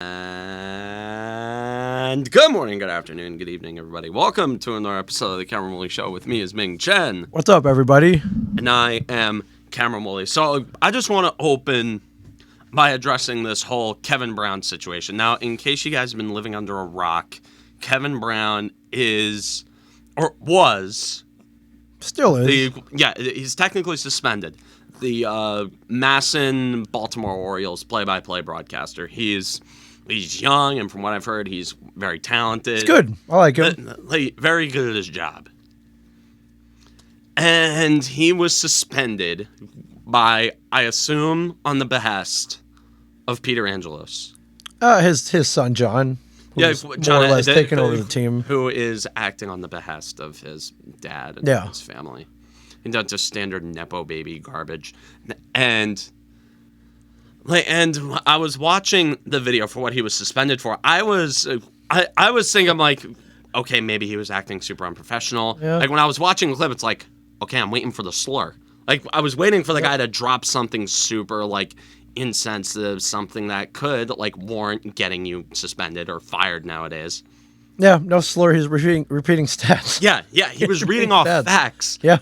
And good morning, good afternoon, good evening, everybody. Welcome to another episode of the Cameron Woolley Show with me is Ming Chen. What's up, everybody? And I am Cameron Woolley. So I just want to open by addressing this whole Kevin Brown situation. Now, in case you guys have been living under a rock, Kevin Brown is, or was... Still is. He's technically suspended. The Masson Baltimore Orioles play-by-play broadcaster. He's young, and from what I've heard, he's very talented. It's good. I like him. Very good at his job. And he was suspended by, I assume, on the behest of Peter Angelos. His son, John. Who's more or less taking over the team. Who is acting on the behest of his dad and his family. And not just standard Nepo baby garbage. And I was watching the video for what he was suspended for. I was thinking, I'm like, okay, maybe he was acting super unprofessional. Yeah. Like, when I was watching the clip, it's like, okay, I'm waiting for the slur. Like, I was waiting for the guy to drop something super, like, insensitive, something that could, like, warrant getting you suspended or fired nowadays. Yeah, no slur. He's repeating stats. Yeah, he was reading off facts. Yeah.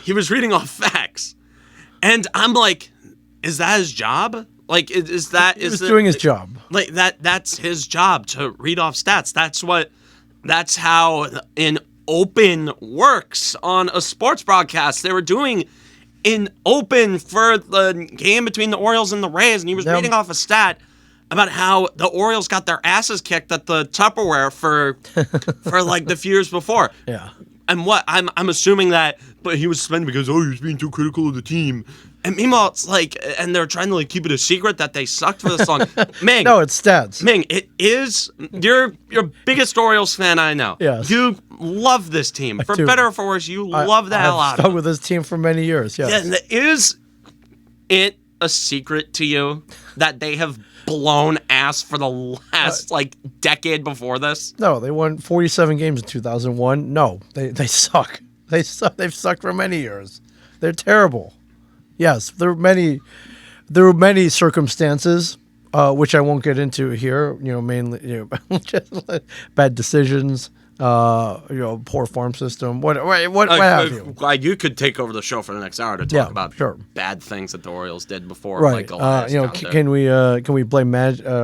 He was reading off facts. And I'm like, is that his job? Like, is He's doing his job. Like, that's his job, to read off stats. That's how an open works on a sports broadcast. They were doing an open for the game between the Orioles and the Rays, and he was reading off a stat about how the Orioles got their asses kicked at the Tupperware for like the few years before. Yeah. And what I'm assuming that, but he was suspended because he was being too critical of the team. And meanwhile, it's like, and they're trying to like keep it a secret that they sucked for this long. Ming, no, it's stats. Ming, it is your biggest Orioles fan I know. Yes. You love this team, for better or for worse. You love the hell out of it. I've stuck with this team for many years. Yes. Yeah, is it a secret to you that they have blown ass for the last decade before this? No, they won 47 games in 2001. No, they suck. They suck. They've sucked for many years. They're terrible. Yes, there were many circumstances which I won't get into here. Mainly bad decisions. Poor farm system. What have you? You could take over the show for the next hour to talk about bad things that the Orioles did before. Right. Can we blame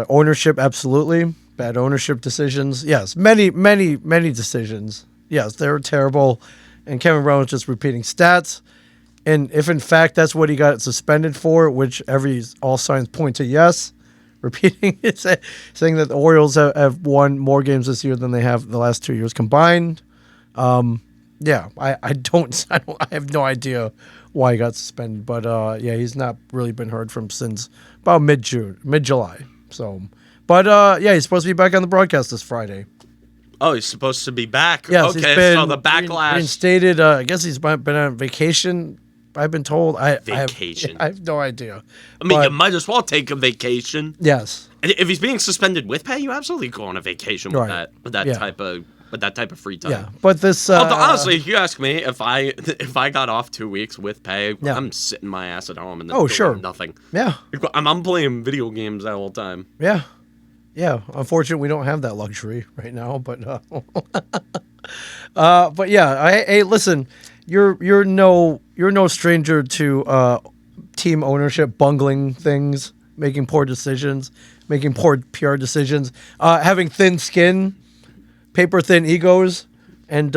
ownership? Absolutely. Bad ownership decisions. Yes. Many decisions. Yes, they were terrible. And Kevin Brown was just repeating stats. And if in fact that's what he got suspended for, which all signs point to yes. Repeating it, saying that the Orioles have won more games this year than they have the last 2 years combined. I have no idea why he got suspended, but he's not really been heard from since about mid-July. So, but he's supposed to be back on the broadcast this Friday. Oh, he's supposed to be back. Yes, okay, so the backlash. Reinstated. I guess he's been on vacation. I've been told. Vacation. I have no idea. I mean, you might as well take a vacation. Yes. And if he's being suspended with pay, you absolutely go on a vacation with that type of free time. Yeah, but this. Honestly, if you ask me, if I got off 2 weeks with pay, I'm sitting my ass at home and doing nothing. Yeah. I'm playing video games that whole time. Yeah. Yeah. Unfortunately, we don't have that luxury right now, but. But yeah, hey, listen. You're no stranger to team ownership bungling things, making poor decisions, making poor PR decisions, having thin skin, paper thin egos, and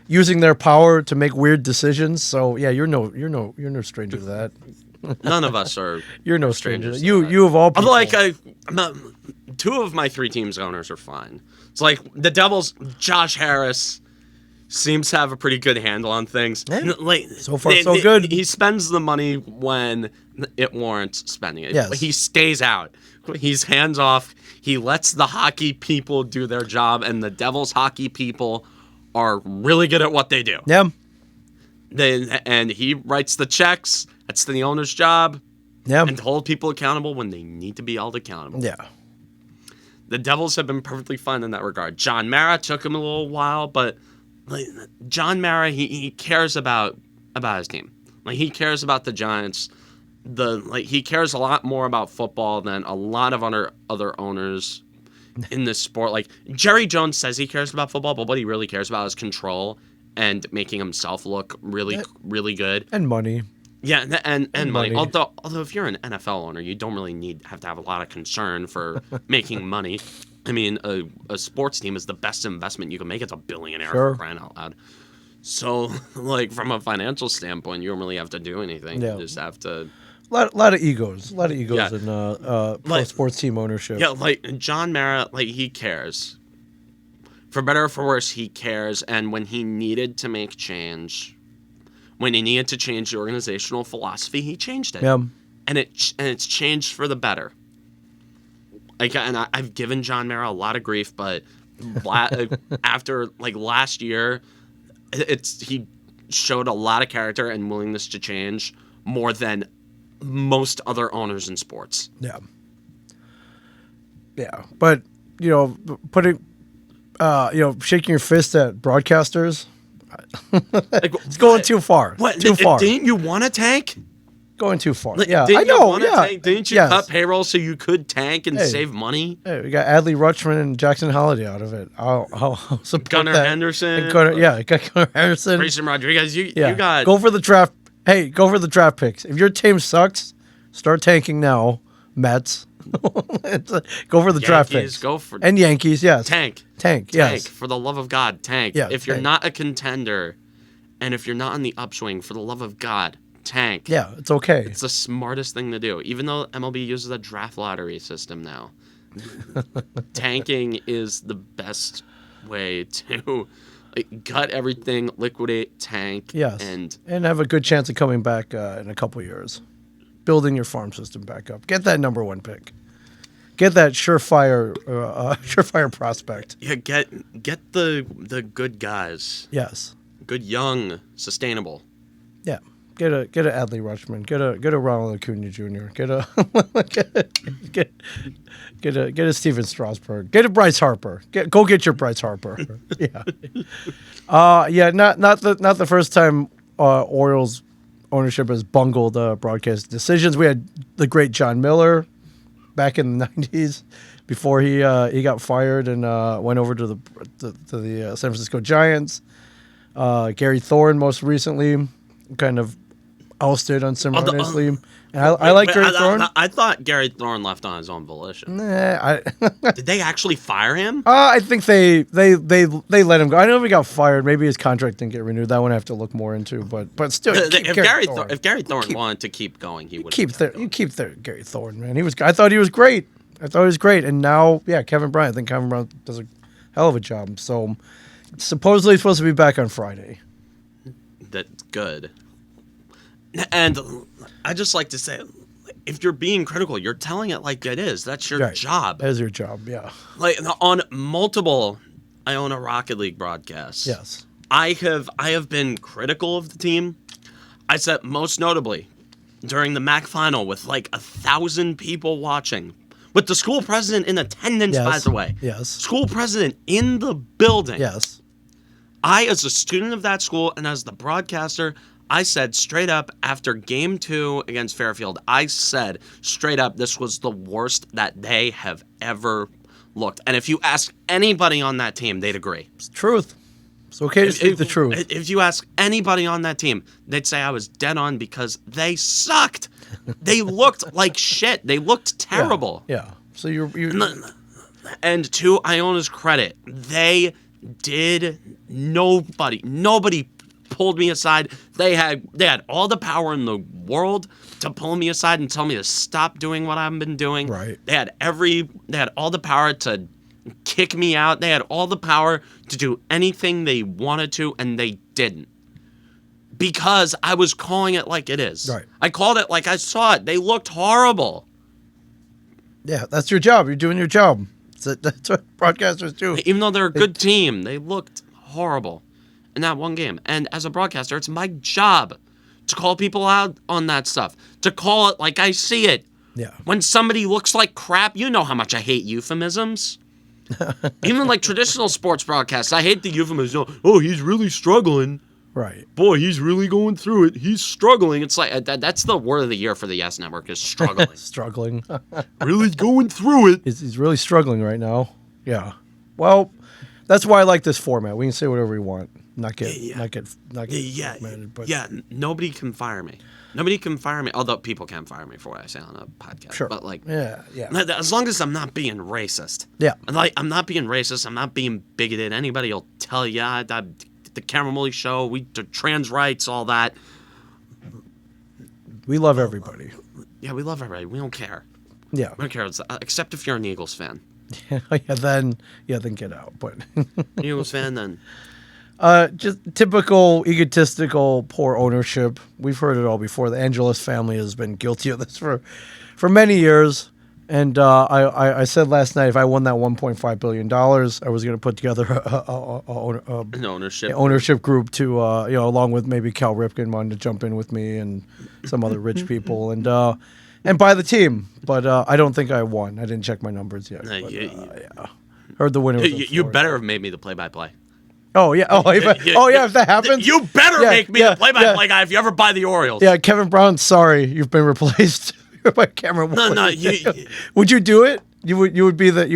using their power to make weird decisions. So yeah, you're no stranger to that. None of us are. You're no stranger. You of all people. Two of my three teams' owners are fine. It's like the Devils. Josh Harris seems to have a pretty good handle on things. Yeah. So far, so good. He spends the money when it warrants spending it. Yes. He stays out. He's hands off. He lets the hockey people do their job, and the Devils hockey people are really good at what they do. Yeah. And he writes the checks. That's the owner's job. Yeah. And to hold people accountable when they need to be held accountable. Yeah. The Devils have been perfectly fine in that regard. John Mara took him a little while, but John Mara, he cares about his team. He cares about the Giants. he cares a lot more about football than a lot of other owners in this sport. Like Jerry Jones says he cares about football, but what he really cares about is control and making himself look really good. And money. Yeah, and money. Although if you're an NFL owner, you don't really have to have a lot of concern for making money. I mean, a sports team is the best investment you can make. It's a billionaire for crying out loud. So, like, from a financial standpoint, you don't really have to do anything. Yeah. You just have to... Lot of egos. In sports team ownership. Yeah, like, John Mara, like, he cares. For better or for worse, he cares. And when he needed to make change, when he needed to change the organizational philosophy, he changed it. Yeah. And it's changed for the better. Like, and I've given John Mara a lot of grief, but after, like, last year... he showed a lot of character and willingness to change more than most other owners in sports. Yeah. Yeah. But, shaking your fist at broadcasters, it's going too far. What? Too far. Didn't you want to tank? Going too far. Like, yeah, I know. Tank? Didn't you cut payroll so you could tank and save money? Hey, we got Adley Rutschman and Jackson Holiday out of it. I'll support Gunnar that. Henderson. Got Gunnar Henderson. Grayson Rodriguez. You got... Go for the draft. Hey, go for the draft picks. If your team sucks, start tanking now, Mets. Go for the draft picks. And Yankees, yes. Tank, yes. For the love of God, tank. Yeah, if you're not a contender, and if you're not on the upswing, for the love of God, tank. Yeah, it's okay. It's the smartest thing to do, even though MLB uses a draft lottery system now. Tanking is the best way to gut everything, liquidate, tank, yes, and have a good chance of coming back in a couple years. Building your farm system back up. Get that number one pick. Get that surefire prospect. Yeah, get the good guys. Yes. Good, young, sustainable. Yeah. Get a Adley Rutschman. Get a Ronald Acuna Jr. Get a Steven Strasburg. Get a Bryce Harper. Go get your Bryce Harper. Yeah. Not the first time Orioles ownership has bungled broadcast decisions. We had the great John Miller back in the 90s before he got fired and went over to the San Francisco Giants. Gary Thorne most recently kind of ousted unceremoniously. I like Gary Thorne. I thought Gary Thorne left on his own volition. Did they actually fire him? I think they let him go. I don't know if he got fired. Maybe his contract didn't get renewed. That one I have to look more into. But still, if Gary Thorne wanted to keep going, he would. You keep Gary Thorne, man. I thought he was great. And now, Kevin Bryant. I think Kevin Bryant does a hell of a job. So supposedly he's supposed to be back on Friday. That's good. And I just like to say, if you're being critical, you're telling it like it is. That's your job. That is your job, yeah. Like on multiple, I own a Rocket League broadcast. Yes. I have been critical of the team. I said most notably during the MAC final with like 1,000 people watching, with the school president in attendance, by the way. Yes. School president in the building. Yes. I, as a student of that school and as the broadcaster, I said straight up after game 2 against Fairfield, I said straight up this was the worst that they have ever looked. And if you ask anybody on that team, they'd agree. It's the truth. It's okay to speak the truth. If you ask anybody on that team, they'd say I was dead on because they sucked. They looked like shit. They looked terrible. Yeah. So you and to Iona's credit, they did nobody pulled me aside. They had all the power in the world to pull me aside and tell me to stop doing what I've been doing. Right. They had all the power to kick me out. They had all the power to do anything they wanted to, and they didn't. Because I was calling it like it is. Right. I called it like I saw it. They looked horrible. Yeah, that's your job. You're doing your job. That's what broadcasters do. Even though they're a good team, they looked horrible in that one game. And as a broadcaster, it's my job to call people out on that stuff. To call it like I see it. Yeah. When somebody looks like crap, you know how much I hate euphemisms. Even like traditional sports broadcasts, I hate the euphemism. Oh, he's really struggling. Right. Boy, he's really going through it. He's struggling. It's like that's the word of the year for the Yes Network is struggling. Struggling. Really going through it. He's really struggling right now. Yeah. Well, that's why I like this format. We can say whatever we want. Not get mad, but nobody can fire me. Nobody can fire me. Although people can fire me for what I say on a podcast. Sure. But like, yeah. as long as I'm not being racist. Yeah. Like, I'm not being racist. I'm not being bigoted. Anybody will tell you the Cameron Woolley show, the trans rights, all that. We love everybody. Yeah, we love everybody. We don't care. Yeah. We don't care. Except if you're an Eagles fan. Then get out. But Eagles fan, then. Just typical egotistical poor ownership. We've heard it all before. The Angelos family has been guilty of this for many years. And I said last night if I won that $1.5 billion, I was going to put together an ownership group to along with maybe Cal Ripken wanted to jump in with me and some other rich people and buy the team. But I don't think I won. I didn't check my numbers yet. Heard the winner. You better have made me the play-by-play. Oh yeah! If that happens, you better make me the play-by-play guy if you ever buy the Orioles. Yeah, Kevin Brown. Sorry, you've been replaced by Cameron Woolley. No. Would you do it? You would be the.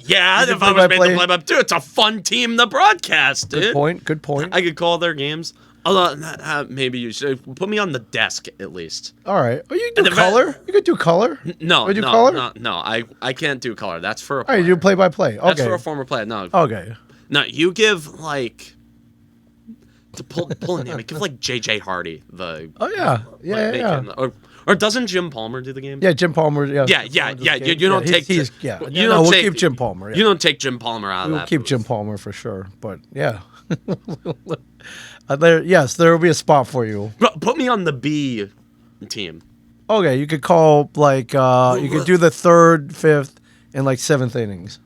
Yeah, if I was made the play-by-play, dude, it's a fun team to broadcast. Dude. Good point. I could call their games. Although maybe you should put me on the desk at least. All right. Oh, you can do color. You could do color. No, color? No. I can't do color. That's for. All right, you do play-by-play. Okay. That's for a former player. No. Okay. No, you give like to pull a name. Give like JJ Hardy the. Oh yeah. Or doesn't Jim Palmer do the game? Yeah, Jim Palmer. Yeah. You don't take. We'll keep Jim Palmer. Yeah. You don't take Jim Palmer out of that. We'll keep Jim Palmer for sure. But yeah. There will be a spot for you. Put me on the B team. Okay, you could call like you could do the 3rd, 5th, and like 7th innings.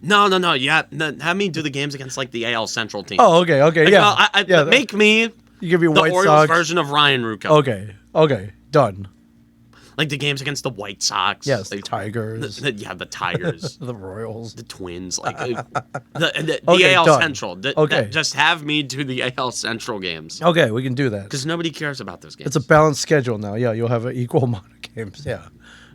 No. Yeah, have me do the games against like the AL Central team. Oh, okay, yeah. Make me. You give me the White Orioles Sox version of Ryan Ruocco. Okay, done. Like the games against the White Sox. Yes, like, the Tigers. The Tigers. The Royals. The Twins. Like the AL done. Central. Just have me do the AL Central games. Okay, we can do that. Because nobody cares about those games. It's a balanced schedule now. Yeah, you'll have an equal amount of games. Yeah.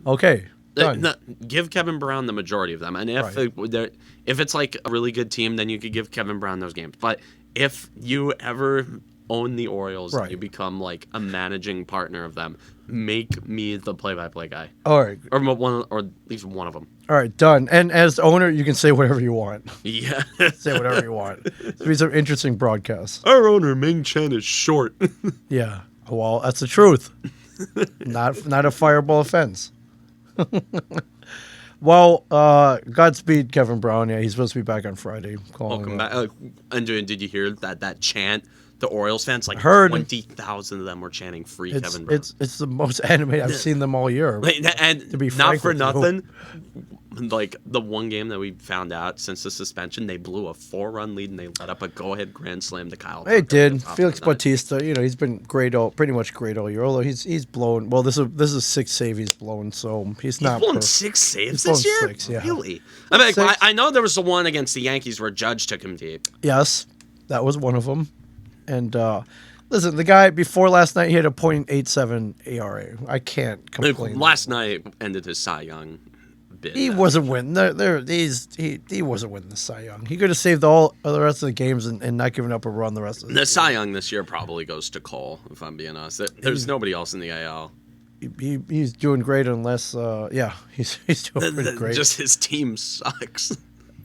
Okay. Done. Give Kevin Brown the majority of them. And if it's like a really good team, then you could give Kevin Brown those games. But if you ever own the Orioles and you become like a managing partner of them, make me the play-by-play guy. All right. Or at least one of them. All right, done. And as owner, you can say whatever you want. Yeah. Say whatever you want. It'll be some interesting broadcasts. Our owner, Ming Chen, is short. Yeah. Well, that's the truth. Not a fireable offense. Well, Godspeed, Kevin Brown. Yeah, he's supposed to be back on Friday. Welcome back. And did you hear that chant? The Orioles fans, like 20,000 of them were chanting "Free Kevin Brown." It's the most animated I've seen them all year. And to be not for nothing, like the one game that we found out since the suspension, they blew a 4-run lead and they let up a go-ahead grand slam to Kyle. They did. Felix Bautista, he's been pretty much great all year. Although he's blown. Well, this is 6 save he's blown, so he's not. He's blown 6 saves this year. 6, yeah. Really? I know there was the one against the Yankees where Judge took him deep. Yes, that was one of them. And listen, the guy before last night he had a .87 ERA. I can't complain. Last night ended his Cy Young bid. He wasn't winning. He wasn't winning the Cy Young. He could have saved all of the rest of the games and not given up a run the rest of the Cy Young this year probably goes to Cole, if I'm being honest. There's nobody else in the AL. He's doing great unless he's doing pretty great. Just his team sucks.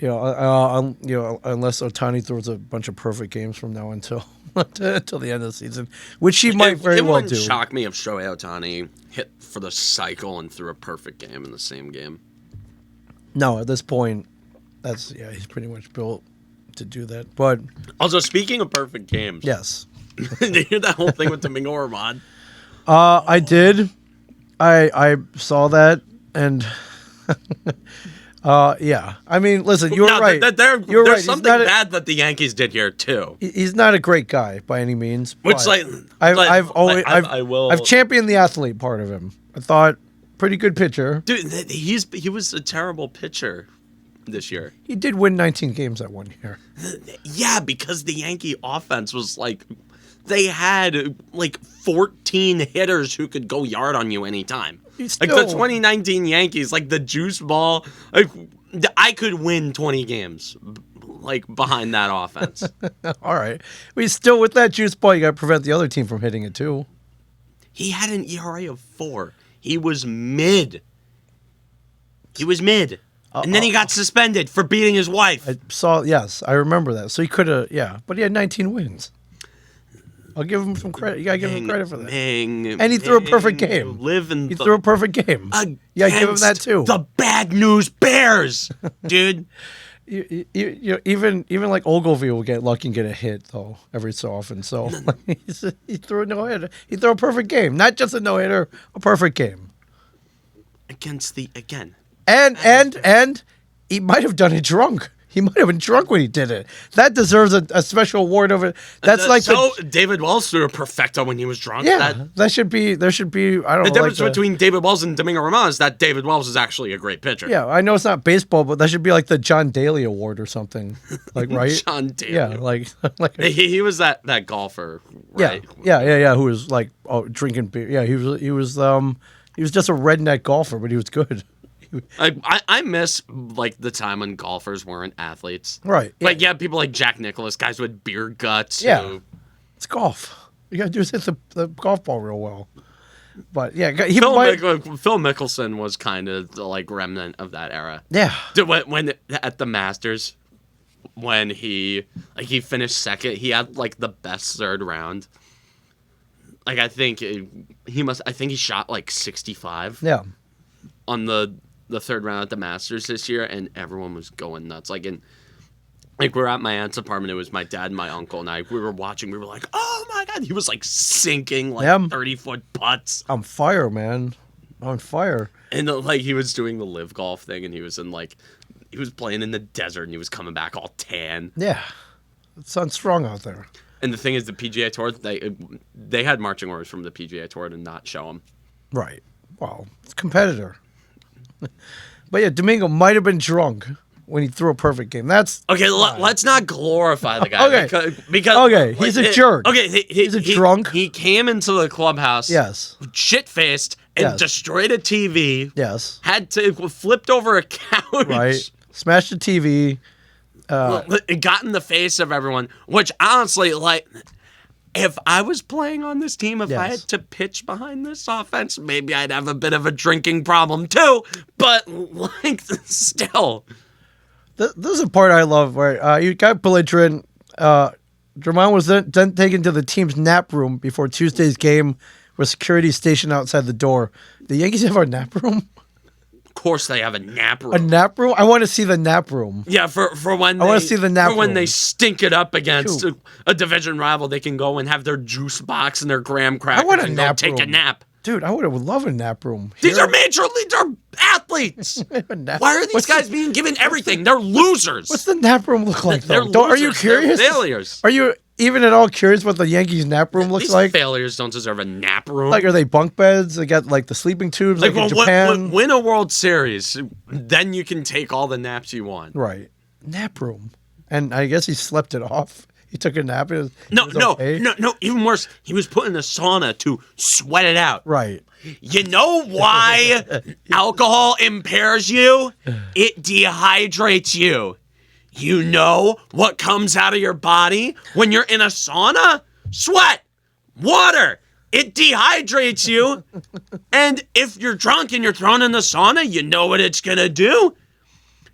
Unless Ohtani throws a bunch of perfect games from now until the end of the season, which he might very well do. It wouldn't shock me if Shohei Ohtani hit for the cycle and threw a perfect game in the same game. No, at this point, he's pretty much built to do that. But also, speaking of perfect games, yes, did you hear that whole thing with Domingo Armand? I did. I saw that and. Yeah. I mean, listen, you're right. You're right. There's something bad that the Yankees did here too. He's not a great guy by any means. Which, I've championed the athlete part of him. I thought pretty good pitcher. Dude, he was a terrible pitcher. this year. He did win 19 games that one year. Yeah, because the Yankee offense was like, they had like 14 hitters who could go yard on you anytime. Like the 2019 Yankees, like the juice ball, like I could win 20 games like behind that offense. All right. But he's still with that juice ball. You got to prevent the other team from hitting it too. He had an ERA of 4. He was mid. And then he got suspended for beating his wife. Yes, I remember that. So he could have, but he had 19 wins. I'll give him some credit. You got to give him credit for that. And he threw a perfect game. He threw a perfect game. Yeah, give him that too. The Bad News Bears, dude. Even like Ogilvy will get lucky and get a hit though every so often. So he threw a no-hitter. He threw a perfect game, not just a no-hitter, a perfect game against the again. And he might have done it drunk. He might have been drunk when he did it. That deserves a special award of it. That's like David Wells threw a perfecto when he was drunk. Yeah, there should be. I don't know. The difference between David Wells and Domingo Román is that David Wells is actually a great pitcher. Yeah, I know it's not baseball, but that should be like the John Daly Award or something. Like right? John Daly. Yeah, like he was that golfer. Right? Yeah. Who was like drinking beer. Yeah, he was just a redneck golfer, but he was good. I miss like the time when golfers weren't athletes. Right. Like people like Jack Nicklaus, guys with beer guts. Yeah. It's golf. You gotta do is hit the golf ball real well. But yeah, Phil Mickelson was kind of the like remnant of that era. Yeah. When at the Masters, when he finished second, he had like the best third round. Like I think he shot like 65. Yeah. On the third round at the Masters this year, and everyone was going nuts. Like we're at my aunt's apartment. It was my dad and my uncle and I. We were watching. We were like, "Oh my god!" He was like sinking like 30-foot putts. On fire, man. On fire. And like he was doing the live golf thing, and he was playing in the desert, and he was coming back all tan. Yeah, it's strong out there. And the thing is, the PGA Tour they had marching orders from the PGA Tour to not show him. Right. Well, it's a competitor. But yeah, Domingo might have been drunk when he threw a perfect game. That's okay. Let's not glorify the guy. Okay, because he's a jerk. Okay, he's a drunk. He came into the clubhouse. Yes. Shit faced and destroyed a TV. Yes. Had to flipped over a couch. Right. Smashed the TV. It got in the face of everyone. Which honestly, like. If I was playing on this team, if I had to pitch behind this offense, maybe I'd have a bit of a drinking problem too. But like, still, this is a part I love where you got belligerent. Drummond was then taken to the team's nap room before Tuesday's game, with security stationed outside the door. The Yankees have a nap room. Of course, they have a nap room. A nap room? I want to see the nap room. Yeah, for when I want to see the nap room. When they stink it up against a division rival, they can go and have their juice box and their graham crackers. I want a nap take room. A nap. Dude, I would love a nap room. These are major leagues. They're athletes. Why are these guys being given everything? They're losers. What's the nap room look like? They're losers. Are you curious? They're failures. Are you even at all curious what the Yankees nap room looks like? Failures don't deserve a nap room. Like, are they bunk beds? They got like the sleeping tubes like in Japan? Win a World Series, then you can take all the naps you want. Right. Nap room. And I guess he slept it off. He took a nap. No. Even worse, he was put in a sauna to sweat it out. Right. You know why alcohol impairs you? It dehydrates you. You know what comes out of your body when you're in a sauna? Sweat, water. It dehydrates you. And if you're drunk and you're thrown in the sauna, you know what it's going to do?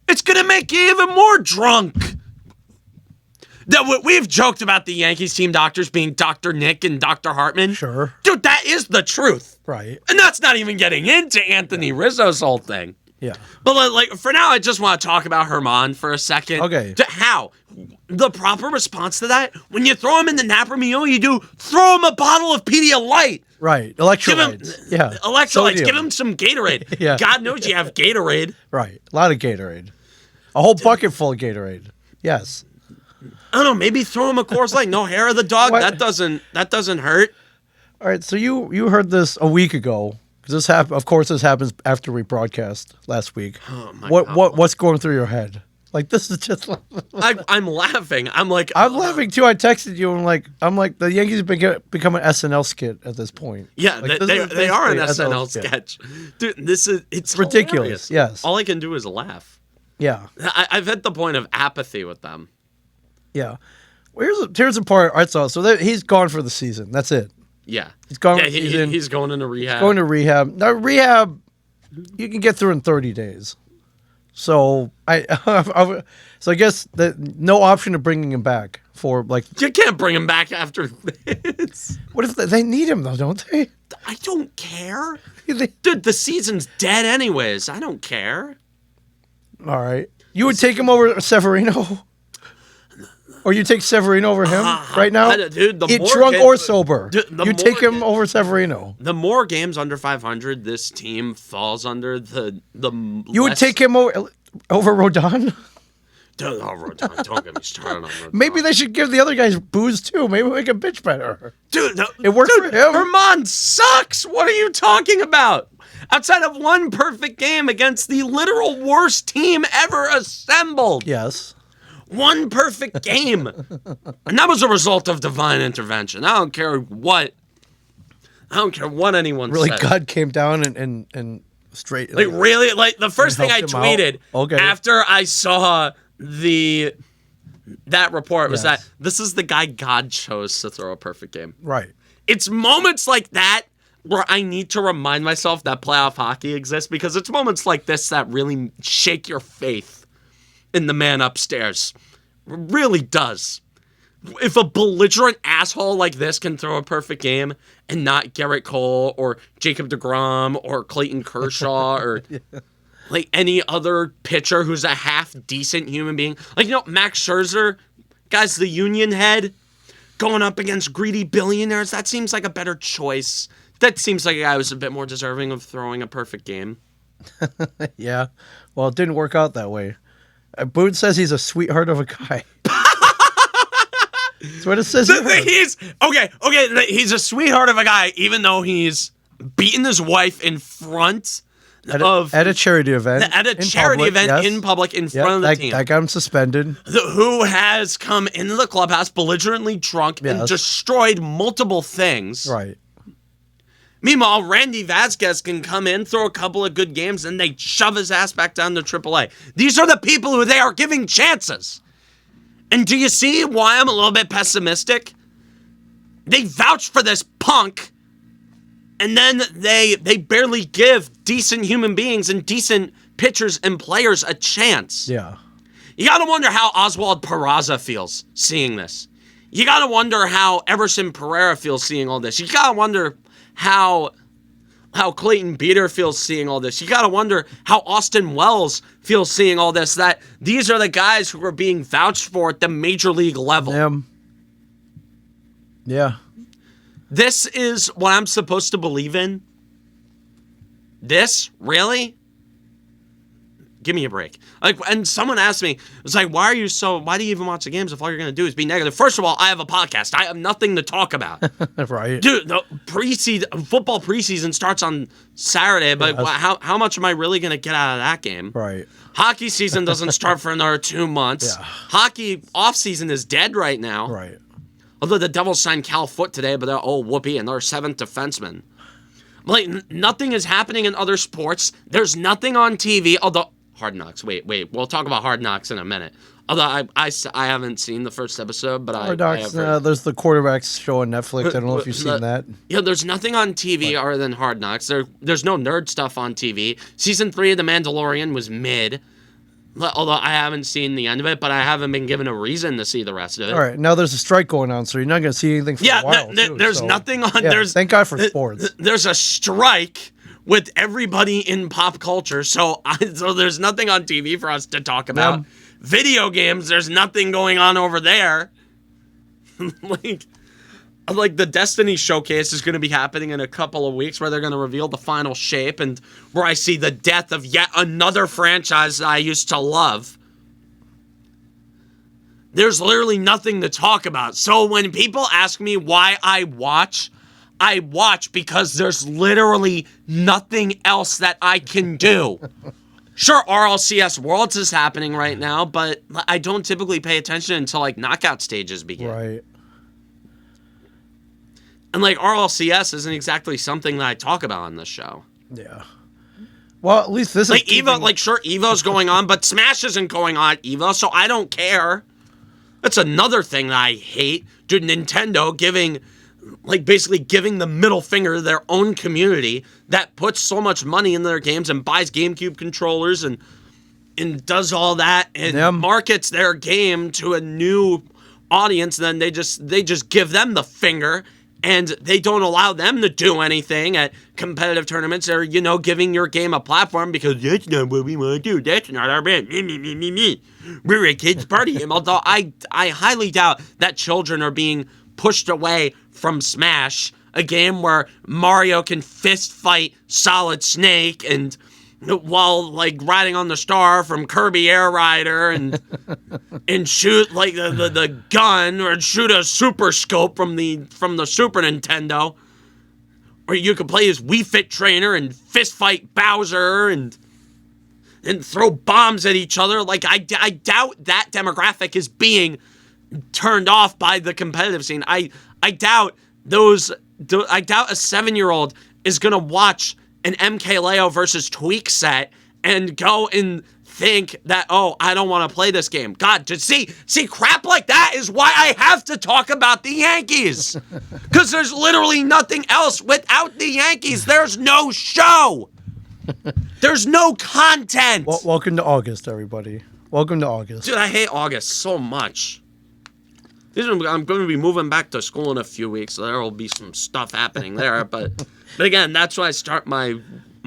It's going to make you even more drunk. We've joked about the Yankees team doctors being Dr. Nick and Dr. Hartman. Sure. Dude, that is the truth. Right. And that's not even getting into Anthony Rizzo's whole thing. Yeah. But like for now, I just want to talk about Germán for a second. Okay. How? The proper response to that, when you throw him in the nap room, you know what you do? Throw him a bottle of Pedialyte. Right. Electrolytes. Electrolytes. Sodium. Give him some Gatorade. Yeah. God knows you have Gatorade. Right. A lot of Gatorade. A whole bucket full of Gatorade. Yes. I don't know. Maybe throw him a Coors Light. No hair of the dog. What? That doesn't hurt. All right. So you heard this a week ago Because of course, this happens after we broadcast last week. Oh my God. What's going through your head? Like, this is just. I'm laughing. I'm laughing too. I texted you. I'm like, the Yankees have become an SNL skit at this point. Yeah, like, they are an SNL sketch. Dude, it's ridiculous. Hilarious. Yes. All I can do is laugh. Yeah. I've hit the point of apathy with them. Yeah. Well, here's the part I saw. So he's gone for the season. That's it. Yeah. He's gone. Yeah, he's going into rehab. Going to rehab. Now, rehab, you can get through in 30 days. So I guess that no option of bringing him back for like. You can't bring him back after this. What if they need him though? Don't they? I don't care. Dude, the season's dead anyways. I don't care. All right, you would take him over Severino, or you take Severino over him right now? Dude, drunk or sober, you take him over Severino. The more games under 500 this team falls under, the you would take him over Rodon. Rodon, don't get me started on Rodon. Maybe they should give the other guys booze too. Maybe we can bitch better. Dude, it worked for him. Herman sucks. What are you talking about? Outside of one perfect game against the literal worst team ever assembled. Yes. One perfect game. And that was a result of divine intervention. I don't care what anyone really said. God came down and straight. Like really? Like the first thing I tweeted after I saw that report was that this is the guy God chose to throw a perfect game. Right. It's moments like that where I need to remind myself that playoff hockey exists, because it's moments like this that really shake your faith in the man upstairs. It really does. If a belligerent asshole like this can throw a perfect game and not Garrett Cole or Jacob deGrom or Clayton Kershaw or like any other pitcher who's a half-decent human being. Like, Max Scherzer, guys, the union head, going up against greedy billionaires, that seems like a better choice. That seems like a guy who's a bit more deserving of throwing a perfect game. Yeah. Well, it didn't work out that way. Boone says he's a sweetheart of a guy. That's what it says here. He's a sweetheart of a guy, even though he's beaten his wife in front at a charity event. At a charity event in public in front of the team. That got him suspended. Who has come into the clubhouse belligerently drunk and destroyed multiple things. Right. Meanwhile, Randy Vasquez can come in, throw a couple of good games, and they shove his ass back down to AAA. These are the people who they are giving chances. And do you see why I'm a little bit pessimistic? They vouch for this punk, and then they barely give decent human beings and decent pitchers and players a chance. Yeah. You got to wonder how Oswald Peraza feels seeing this. You got to wonder how Everson Pereira feels seeing all this. You got to wonder how Clayton Beater feels seeing all this. You got to wonder how Austin Wells feels seeing all this, that these are the guys who are being vouched for at the major league level. Yeah. This is what I'm supposed to believe in? This? Really? Give me a break. And someone asked me, it's like, why do you even watch the games if all you're going to do is be negative? First of all, I have a podcast. I have nothing to talk about. Right. Dude, the football preseason starts on Saturday, but how much am I really going to get out of that game? Right. Hockey season doesn't start for another 2 months. Yeah. Hockey offseason is dead right now. Right. Although the Devils signed Cal Foote today, but they're whoopee, and they're 7th defenseman. Like, nothing is happening in other sports. There's nothing on TV, although... Hard Knocks. Wait. We'll talk about Hard Knocks in a minute. Although I haven't seen the first episode, but Hard Knocks, there's the quarterbacks show on Netflix. I don't know if you've seen that. Yeah, there's nothing on TV other than Hard Knocks. There's no nerd stuff on TV. Season 3 of The Mandalorian was mid. Although I haven't seen the end of it, but I haven't been given a reason to see the rest of it. All right, now there's a strike going on, so you're not going to see anything for a while. There's nothing on. Yeah, thank God for sports. There's a strike with everybody in pop culture, so there's nothing on TV for us to talk about. Video games, there's nothing going on over there. Like the Destiny showcase is going to be happening in a couple of weeks, where they're going to reveal the final shape, and where I see the death of yet another franchise that I used to love. There's literally nothing to talk about. So when people ask me why I watch, I watch because there's literally nothing else that I can do. Sure, RLCS Worlds is happening right now, but I don't typically pay attention until like knockout stages begin. Right. And like RLCS isn't exactly something that I talk about on this show. Yeah. Well, at least this like is Evo. Like sure, Evo's going on, but Smash isn't going on at Evo, so I don't care. That's another thing that I hate. Dude, Nintendo basically giving the middle finger to their own community that puts so much money in their games and buys GameCube controllers and does all that and markets their game to a new audience. And then they just give them the finger. And they don't allow them to do anything at competitive tournaments or, giving your game a platform because that's not what we want to do. That's not our brand. Me. We're a kids' party game. Although I highly doubt that children are being pushed away from Smash, a game where Mario can fist fight Solid Snake and while like riding on the star from Kirby Air Rider and shoot like the gun or shoot a super scope from the Super Nintendo, or you could play as Wii Fit Trainer and fist fight Bowser and throw bombs at each other. Like I doubt that demographic is being turned off by the competitive scene. I doubt a 7-year-old is gonna watch an MKLeo versus Tweak set and go and think that, oh, I don't want to play this game. God, to see crap like that is why I have to talk about the Yankees. Because there's literally nothing else without the Yankees. There's no show. There's no content. Well, welcome to August, everybody. Welcome to August. Dude, I hate August so much. I'm going to be moving back to school in a few weeks, so there will be some stuff happening there, but again, that's why I start my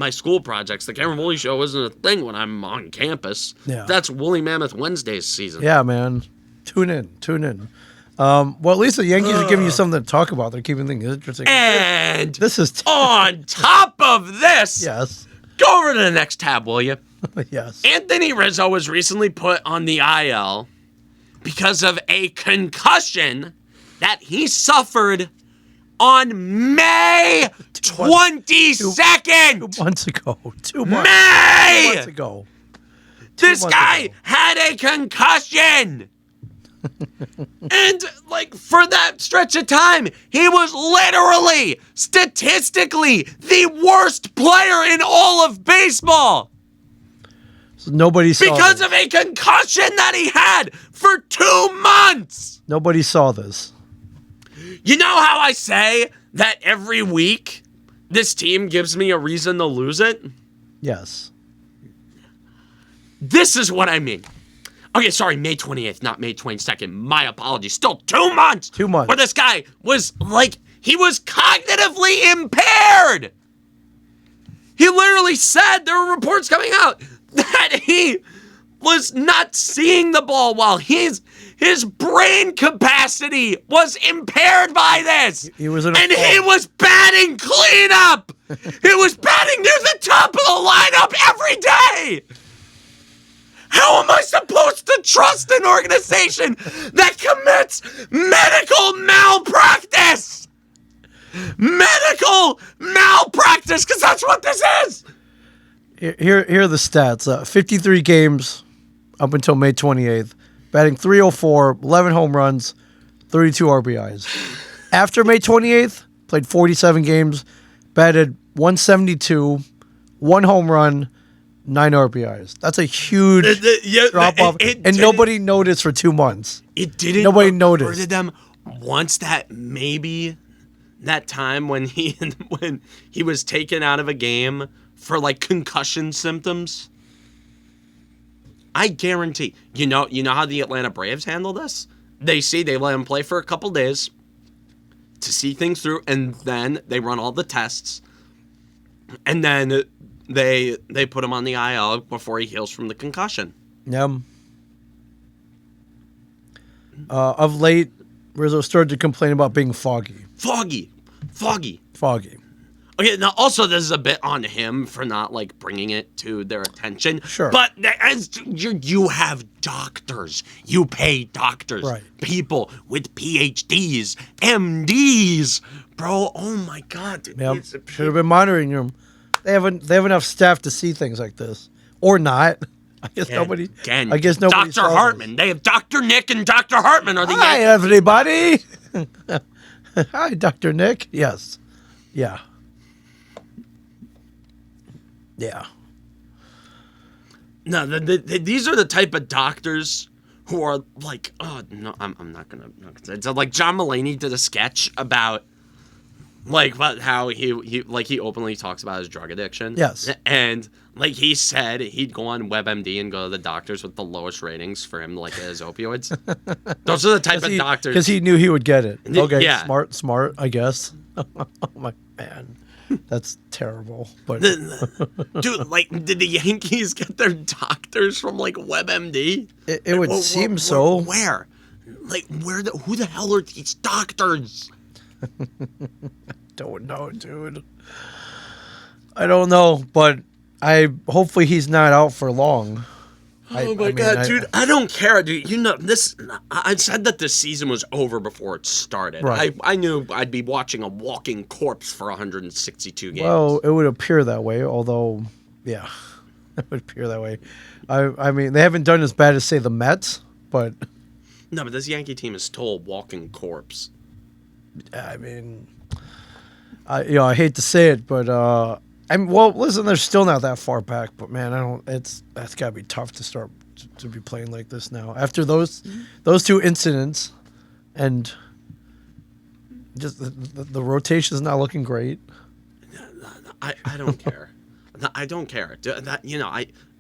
school projects. The Cameron Woolley Show isn't a thing when I'm on campus. Yeah. That's Woolly Mammoth Wednesdays season. Yeah, man. Tune in. Well, at least the Yankees are giving you something to talk about. They're keeping things interesting. And this is on top of this, yes. Go over to the next tab, will you? Yes. Anthony Rizzo was recently put on the IL because of a concussion that he suffered on May 22nd. 2 months ago. 2 months. May! 2 months ago. This guy had a concussion. And, for that stretch of time, he was literally, statistically, the worst player in all of baseball. So nobody saw because this. Of a concussion that he had for 2 months. Nobody saw this. You know how I say that every week this team gives me a reason to lose it? Yes. This is what I mean. Okay, sorry, May 28th, not May 22nd. My apologies. Still 2 months. 2 months. Where this guy was he was cognitively impaired. He literally said, there were reports coming out, that he was not seeing the ball well. His brain capacity was impaired by this. He was he was batting cleanup. He was batting near the top of the lineup every day. How am I supposed to trust an organization that commits medical malpractice? Medical malpractice, because that's what this is. Here are the stats. 53 games up until May 28th. Batting .304, 11 home runs, 32 RBIs. After May 28th, played 47 games, batted .172, 1 home run, 9 RBIs. That's a huge drop off, and nobody noticed for 2 months. It didn't. Nobody noticed. Did them once that maybe that time when he was taken out of a game for concussion symptoms. I guarantee. You know how the Atlanta Braves handle this? They let him play for a couple days to see things through, and then they run all the tests, and then they put him on the IL before he heals from the concussion. Yeah. Of late, Rizzo started to complain about being foggy. Foggy. Okay, now also this is a bit on him for not like bringing it to their attention. Sure. But as you have doctors, you pay doctors, Right. people with PhDs, MDs, bro. Oh my God, dude. Yep. Should have been monitoring them. They have enough staff to see things like this, or not. I guess nobody. Again, I guess nobody. Dr. Hartman. They have Dr. Nick and Dr. Hartman are the Hi, everybody. Hi, Dr. Nick. Yes. Yeah. Yeah. No, these are the type of doctors who are like, oh no, I'm not gonna. It's like John Mulaney did a sketch about like how he openly talks about his drug addiction. Yes. And like he said, he'd go on WebMD and go to the doctors with the lowest ratings for him, like his opioids. Those are the type of doctors. Because he knew he would get it. Okay. Yeah. Smart. I guess. Oh my man. That's terrible. But Dude, like, did the Yankees get their doctors from like WebMD? it would seem so. Where? Like, who the hell are these doctors? Don't know, dude. I don't know, but hopefully he's not out for long. Oh my God, dude! I don't care, dude. You know this. I said that this season was over before it started. Right. I knew I'd be watching a walking corpse for 162 games. Well, it would appear that way. Although, yeah, it would appear that way. I mean, they haven't done as bad as say the Mets, but no, but this Yankee team is still a walking corpse. I mean, I hate to say it, but well, listen, they're still not that far back, but man, that's gotta be tough to start to be playing like this now after those two incidents, and just the rotation is not looking great. I don't care. I don't care.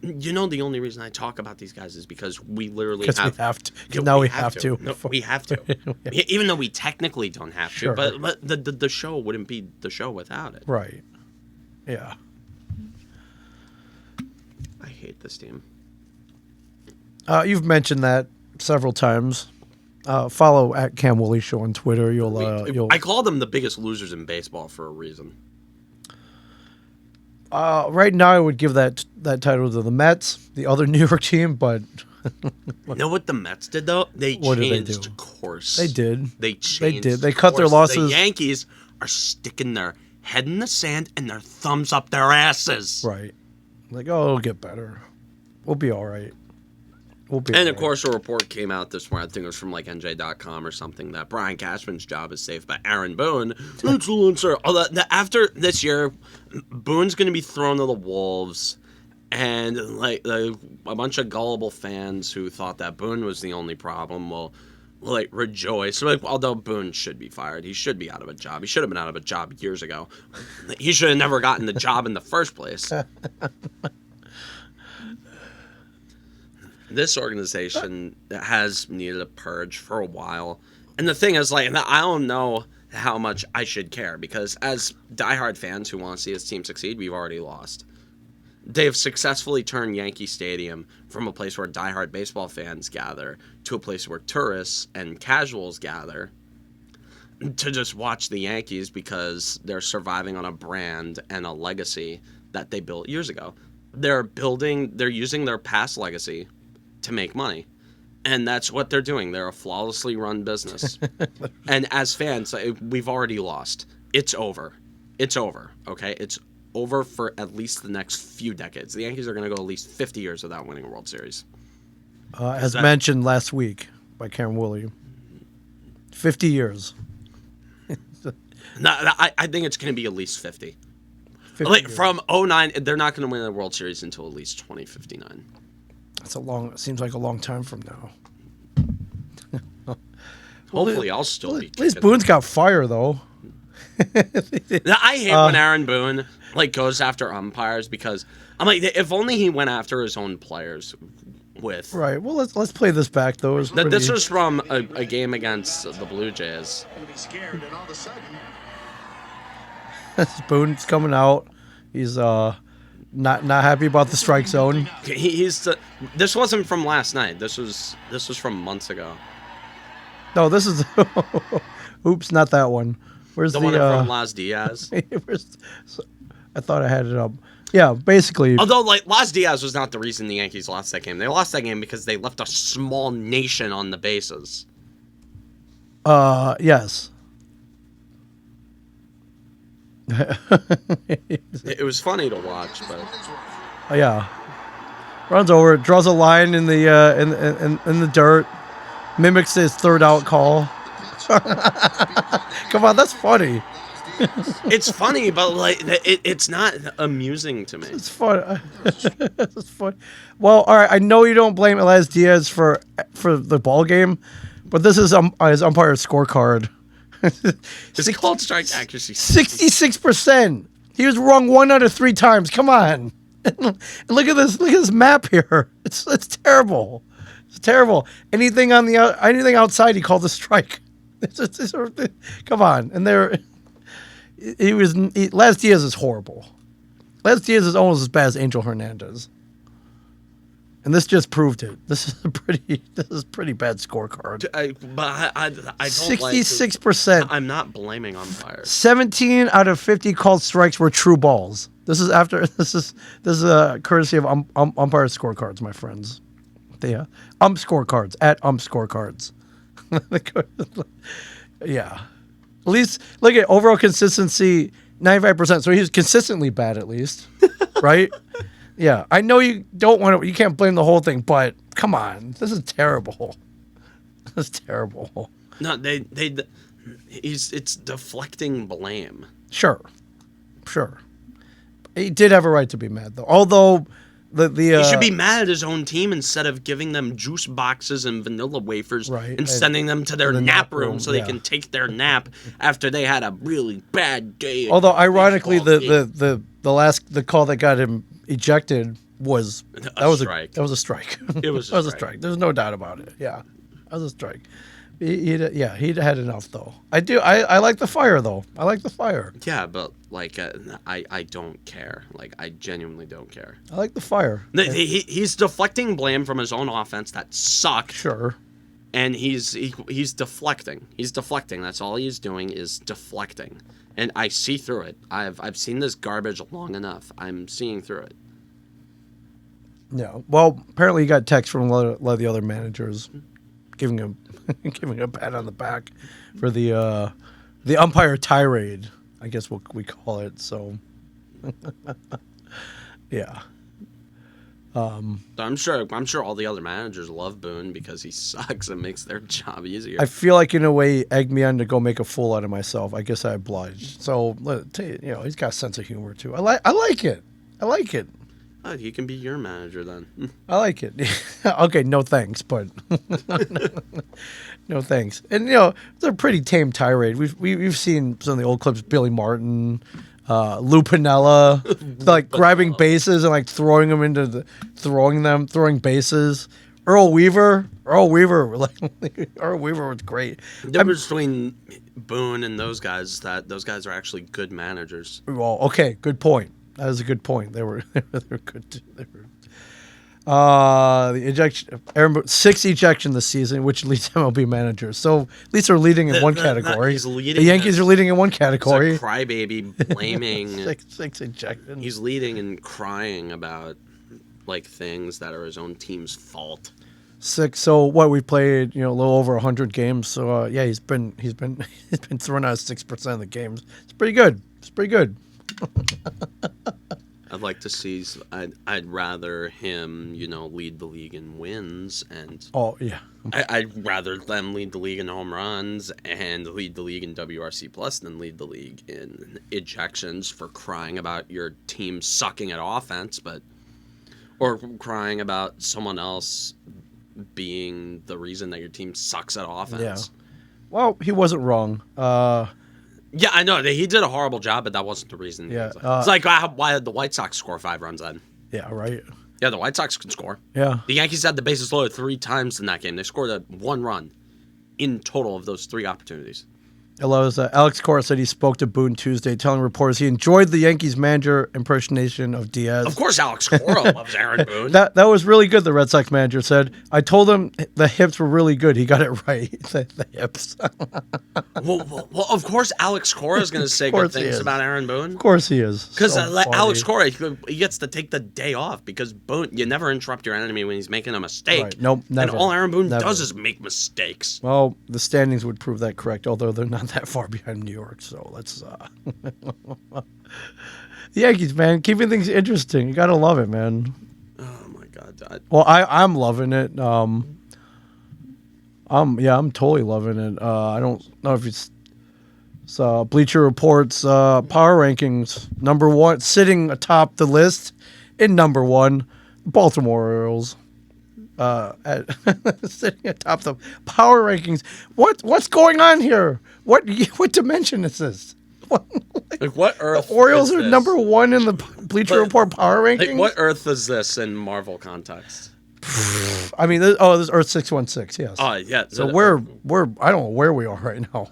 The only reason I talk about these guys is because we literally have to. Now we have to. No, we have to. Even though we technically don't have Sure. to, but the show wouldn't be the show without it. Right. Yeah. I hate this team. You've mentioned that several times. Follow at Cam Woolley Show on Twitter. I call them the biggest losers in baseball for a reason. Right now, I would give that title to the Mets, the other New York team, but You know what the Mets did though? What did they changed do? course. They did. They changed. They did. They cut their course. losses. The Yankees are sticking their head in the sand and their thumbs up their asses. Right. Like, oh, it'll get better. We'll be all right. And of course, a report came out this morning. I think it was from like NJ.com or something that Brian Cashman's job is safe, but Aaron Boone, after this year, Boone's going to be thrown to the wolves, and like a bunch of gullible fans who thought that Boone was the only problem will like rejoice. Like, although Boone should be fired, he should be out of a job. He should have been out of a job years ago. He should have never gotten the job in the first place. This organization has needed a purge for a while. And the thing is, like, I don't know how much I should care, because as diehard fans who want to see his team succeed, we've already lost. They have successfully turned Yankee Stadium from a place where diehard baseball fans gather to a place where tourists and casuals gather to just watch the Yankees because they're surviving on a brand and a legacy that they built years ago. They're using their past legacy to make money, and that's what they're doing. They're a flawlessly run business. And as fans, we've already lost. It's over. Okay, it's over for at least the next few decades. The Yankees are going to go at least 50 years without winning a World Series. As mentioned last week by Karen Woolley, 50 years. No, I think it's going to be at least 50. Like years. From 2009, they're not going to win the World Series until at least 2059. Seems like a long time from now. Hopefully, I'll still be. At least Boone's got fire, though. I hate when Aaron Boone goes after umpires, because I'm like, if only he went after his own players. Right. Well, let's play this back though. This was from a game against the Blue Jays. Boone's coming out. He's not happy about the strike zone. This wasn't from last night. This was from months ago. No, this is oops, not that one. Where's The one from Las Diaz. I thought I had it up. Yeah, basically. Although, like, Las Diaz was not the reason the Yankees lost that game. They lost that game because they left a small nation on the bases. Yes. It was funny to watch, but Yeah. Runs over, draws a line in the in the dirt, mimics his third out call. Come on, that's funny. it's funny, but like it's not amusing to me. It's fun. It's fun. Well, all right. I know you don't blame Elias Diaz for the ball game, but this is his umpire's scorecard. His called strike accuracy 66%. He was wrong 1 out of 3 times. Come on. And look at this. Look at this map here. It's terrible. It's terrible. Anything outside, he called a strike. Come on. And Les Diaz is horrible. Les Diaz is almost as bad as Angel Hernandez. And this just proved it. This is pretty bad scorecard. I don't 66%. I'm not blaming umpires. 17 out of 50 called strikes were true balls. This is a courtesy of umpire scorecards, my friends. Scorecards at scorecards. Yeah. At least look at overall consistency, 95%. So he's consistently bad at least, right? Yeah, I know you don't want to. You can't blame the whole thing, but come on, this is terrible. This is terrible. No, it's deflecting blame. Sure. He did have a right to be mad, though. Although he should be mad at his own team instead of giving them juice boxes and vanilla wafers, right, and sending them to their nap room so yeah. they can take their nap after they had a really bad day. Although ironically, the call that got him ejected was a strike. That was a strike. It was a strike. There's no doubt about it. Yeah, that was a strike. He'd had enough though. I like the fire though. I like the fire. Yeah, but like I don't care. Like I genuinely don't care. I like the fire. He's deflecting blame from his own offense that sucked. Sure. And he's deflecting. He's deflecting. That's all he's doing is deflecting. And I see through it. I've seen this garbage long enough. I'm seeing through it. Yeah. Well, apparently he got text from a lot of the other managers giving him a pat on the back for the umpire tirade, I guess what we call it. So yeah. I'm sure all the other managers love Boone because he sucks and makes their job easier. I feel like in a way he egged me on to go make a fool out of myself. I guess I obliged. So he's got a sense of humor too. I like it. He can be your manager then. I like it. Okay, no thanks, but no thanks. And it's a pretty tame tirade. We've seen some of the old clips. Billy Martin, Lou Piniella, like grabbing bases and like throwing bases. Earl Weaver was great. The difference between Boone and those guys is that those guys are actually good managers. Well, okay, good point. That was a good point. They were good. The ejection, 6 ejection this season, which leads MLB managers. So at least they're leading in one category. The Yankees are leading in one category. He's a crybaby blaming 6 ejection. He's leading and crying about like things that are his own team's fault. 6. So what we played, a little over 100 games. So yeah, he's been thrown out 6% of the games. It's pretty good. I'd like to see. I'd rather him, lead the league in wins, and I'd rather them lead the league in home runs and lead the league in WRC plus than lead the league in ejections for crying about your team sucking at offense, or crying about someone else being the reason that your team sucks at offense. Yeah. Well, he wasn't wrong. Yeah, I know. He did a horrible job, but that wasn't the reason. Yeah. It's like why did the White Sox score 5 runs then? Yeah, right. Yeah, the White Sox can score. Yeah. The Yankees had the bases loaded 3 times in that game. They scored 1 run in total of those 3 opportunities. Alex Cora said he spoke to Boone Tuesday, telling reporters he enjoyed the Yankees manager impersonation of Diaz. Of course, Alex Cora loves Aaron Boone. That was really good, the Red Sox manager said. I told him the hips were really good. He got it right. The hips. well, of course, Alex Cora is going to say good things about Aaron Boone. Of course he is. Because Alex Cora, he gets to take the day off because Boone, you never interrupt your enemy when he's making a mistake. Right. Nope, never. And all Aaron Boone does is make mistakes. Well, the standings would prove that correct, although they're not that far behind New York. So let's. The Yankees, man, keeping things interesting. You gotta love it, man. Oh my God. Well, I'm loving it. I'm totally loving it. I don't know if it's Bleacher Report's power rankings. Number one, sitting atop the list in number one, Baltimore Orioles. Sitting atop the power rankings. What's going on here? What dimension is this? What earth? The Orioles are number one in the Bleacher Report power rankings. What earth is this in Marvel context? I mean, this is Earth 616. Yes. Oh yeah. So we're I don't know where we are right now.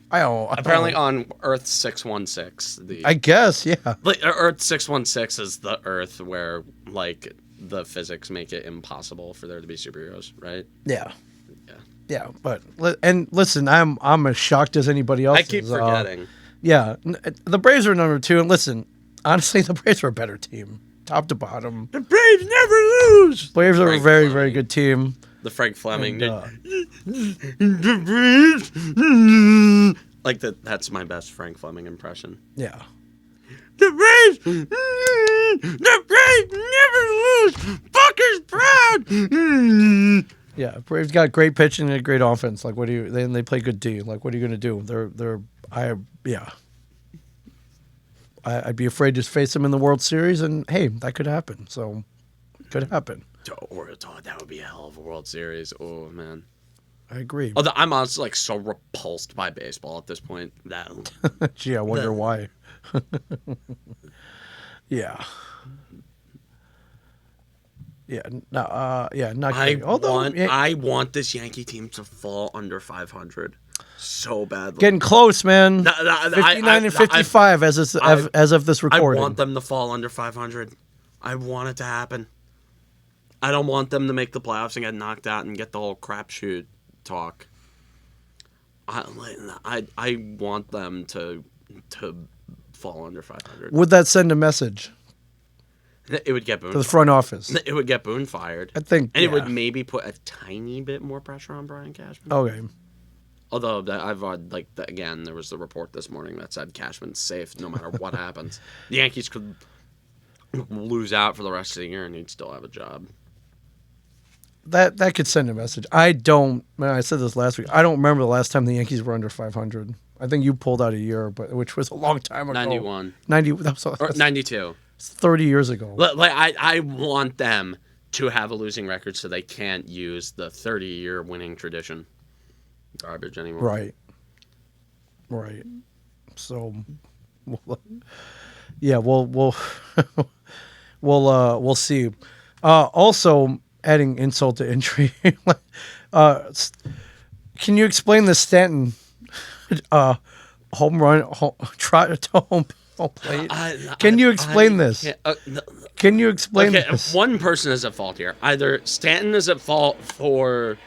Apparently on Earth 616. I guess, yeah. Like Earth 616 is the Earth where like the physics make it impossible for there to be superheroes, right? Yeah. Yeah, but listen, I'm as shocked as anybody else. I keep forgetting. The Braves are number two, and listen, honestly, the Braves are a better team, top to bottom. The Braves never lose. Braves are a very, very good team. The Frank Fleming. The Braves. Like that's my best Frank Fleming impression. Yeah. The Braves. The Braves never lose. Fuckers proud. Yeah, Braves got great pitching and a great offense. Like, what do you? They play good D. Like, what are you gonna do? I'd be afraid to face them in the World Series, and hey, that could happen. So, could happen. That would be a hell of a World Series. Oh man, I agree. Although I'm honestly like so repulsed by baseball at this point that. Gee, I wonder why. Yeah. Yeah, not kidding. I want this Yankee team to fall under 500 so badly. Getting close, man. 59 and 55 as of this recording. I want them to fall under 500. I want it to happen. I don't want them to make the playoffs and get knocked out and get the whole crapshoot talk. I want them to fall under 500. Would that send a message? It would get Boone to the front office. It would get Boone fired. I think, and it would maybe put a tiny bit more pressure on Brian Cashman. Okay. Although again, there was the report this morning that said Cashman's safe no matter what happens. The Yankees could lose out for the rest of the year and he'd still have a job. That could send a message. I said this last week. I don't remember the last time the Yankees were under 500. I think you pulled out a year, which was a long time ago. 91. 92. 30 years ago. I want them to have a losing record so they can't use the 30-year winning tradition garbage anymore. Right. So, yeah, we'll we'll see. Also, adding insult to injury, can you explain the Stanton home run trot to home plate? Can you explain this? Can you explain this? One person is at fault here. Either Stanton is at fault for.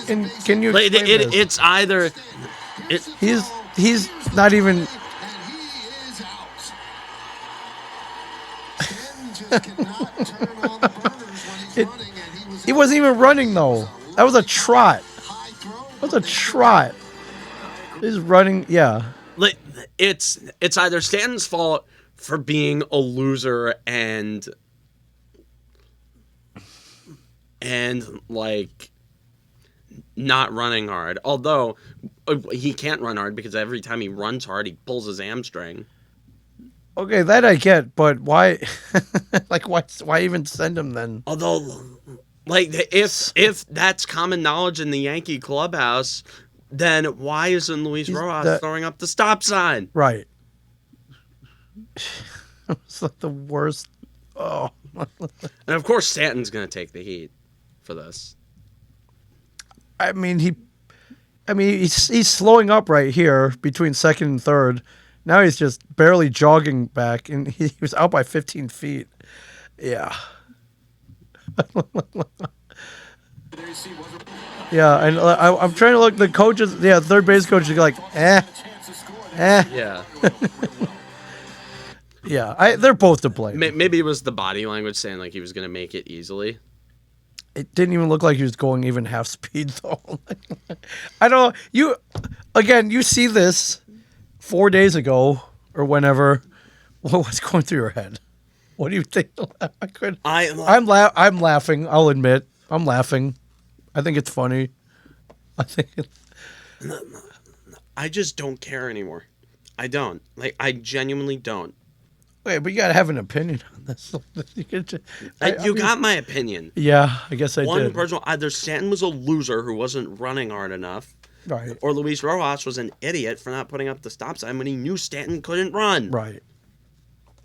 And can you explain this? It's either. He's not even. He wasn't even running though. That was a trot. He's running. Yeah. It's either Stanton's fault for being a loser and like not running hard. Although he can't run hard because every time he runs hard, he pulls his hamstring. Okay, that I get, but why? Why even send him then? Although, if that's common knowledge in the Yankee clubhouse, then why isn't Luis Rojas throwing up the stop sign? Right. It's like the worst. Oh. And of course, Stanton's going to take the heat for this. I mean, I mean, he's slowing up right here between second and third. Now he's just barely jogging back, and he was out by 15 feet. Yeah. Yeah, and I'm trying to look. The coaches, third base coach is like, eh. Yeah. Yeah, they're both to blame. Maybe it was the body language saying like he was going to make it easily. It didn't even look like he was going even half speed though. I don't. You see this 4 days ago or whenever. What's going through your head? What do you think? I'm laughing. I'll admit, I'm laughing. I think it's funny. I just don't care anymore. I don't. Like, I genuinely don't. Wait, but you gotta have an opinion on this. You got my opinion. Yeah, I guess I did. One personal. Either Stanton was a loser who wasn't running hard enough, right? Or Luis Rojas was an idiot for not putting up the stop sign when he knew Stanton couldn't run. Right.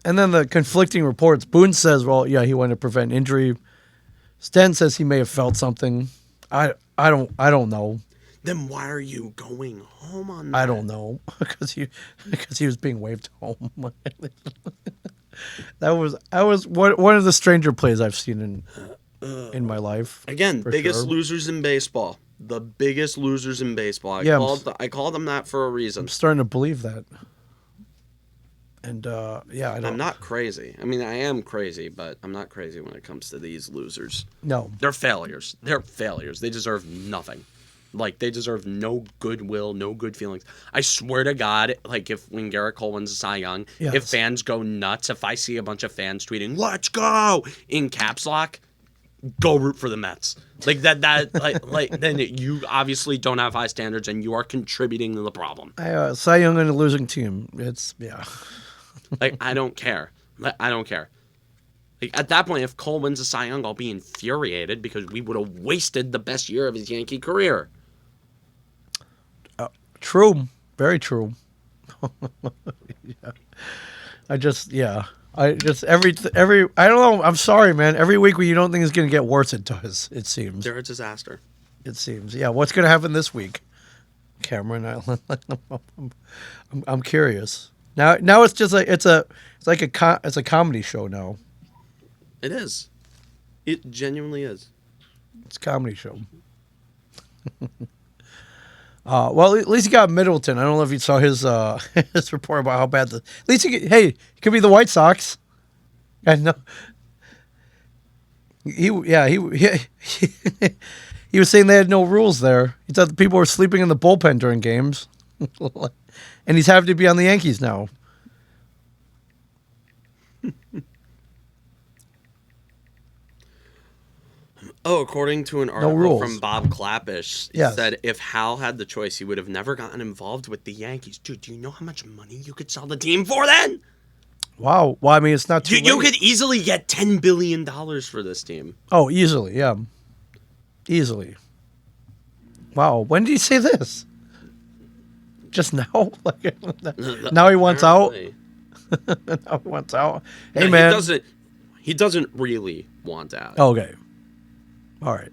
And then the conflicting reports. Boone says, "Well, yeah, he wanted to prevent injury." Stanton says he may have felt something. I don't know. Then why are you going home on that? I don't know because he was being waved home. That was one of the stranger plays I've seen in my life. Again, biggest losers in baseball. The biggest losers in baseball. I called them that for a reason. I'm starting to believe that. And I'm not crazy. I mean, I am crazy, but I'm not crazy when it comes to these losers. No, they're failures. They're failures. They deserve nothing. Like, they deserve no goodwill, no good feelings. I swear to God, like, when Garrett Cole wins a Cy Young, yes. If fans go nuts, if I see a bunch of fans tweeting, "Let's go!" in caps lock, go root for the Mets. Like, then you obviously don't have high standards, and you are contributing to the problem. Cy Young on a losing team. Like, I don't care. I don't care. Like, at that point, if Cole wins a Cy Young, I'll be infuriated because we would have wasted the best year of his Yankee career. True. Very true. Yeah. I don't know. I'm sorry, man. Every week when you don't think it's going to get worse, it does. It seems. They're a disaster. It seems. Yeah. What's going to happen this week, Cameron? I'm curious. Now it's just like it's a comedy show now. It is. It genuinely is. It's a comedy show. Well, at least he got Middleton. I don't know if you saw his his report about how bad at least he could be the White Sox. I know. He was saying they had no rules there. He thought the people were sleeping in the bullpen during games, and he's happy to be on the Yankees now. Oh, according to an article from Bob Clappish, he said if Hal had the choice, he would have never gotten involved with the Yankees. Dude, do you know how much money you could sell the team for then? Wow. Well, I mean, it's not too late. You could easily get $10 billion for this team. Oh, easily, yeah. Easily. Wow. When did he say this? Just now? Now he wants out? Now he wants out? Hey, man. He doesn't really want out. Okay. All right.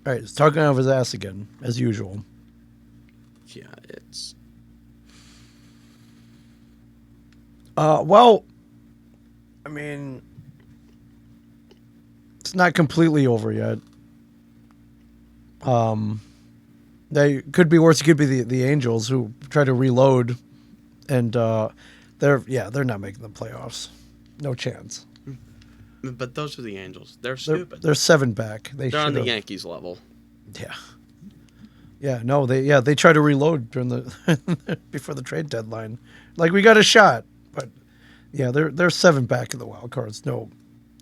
All right, he's talking out of his ass again, as usual. Yeah, it's... Well, I mean, it's not completely over yet. They could be worse. It could be the Angels who try to reload, and they're not making the playoffs. No chance. But those are the Angels. They're stupid. They're 7 back. They're on the Yankees level. Yeah. Yeah. No. They try to reload during the before the trade deadline. Like, we got a shot, but yeah, they're 7 back in the wild cards. No,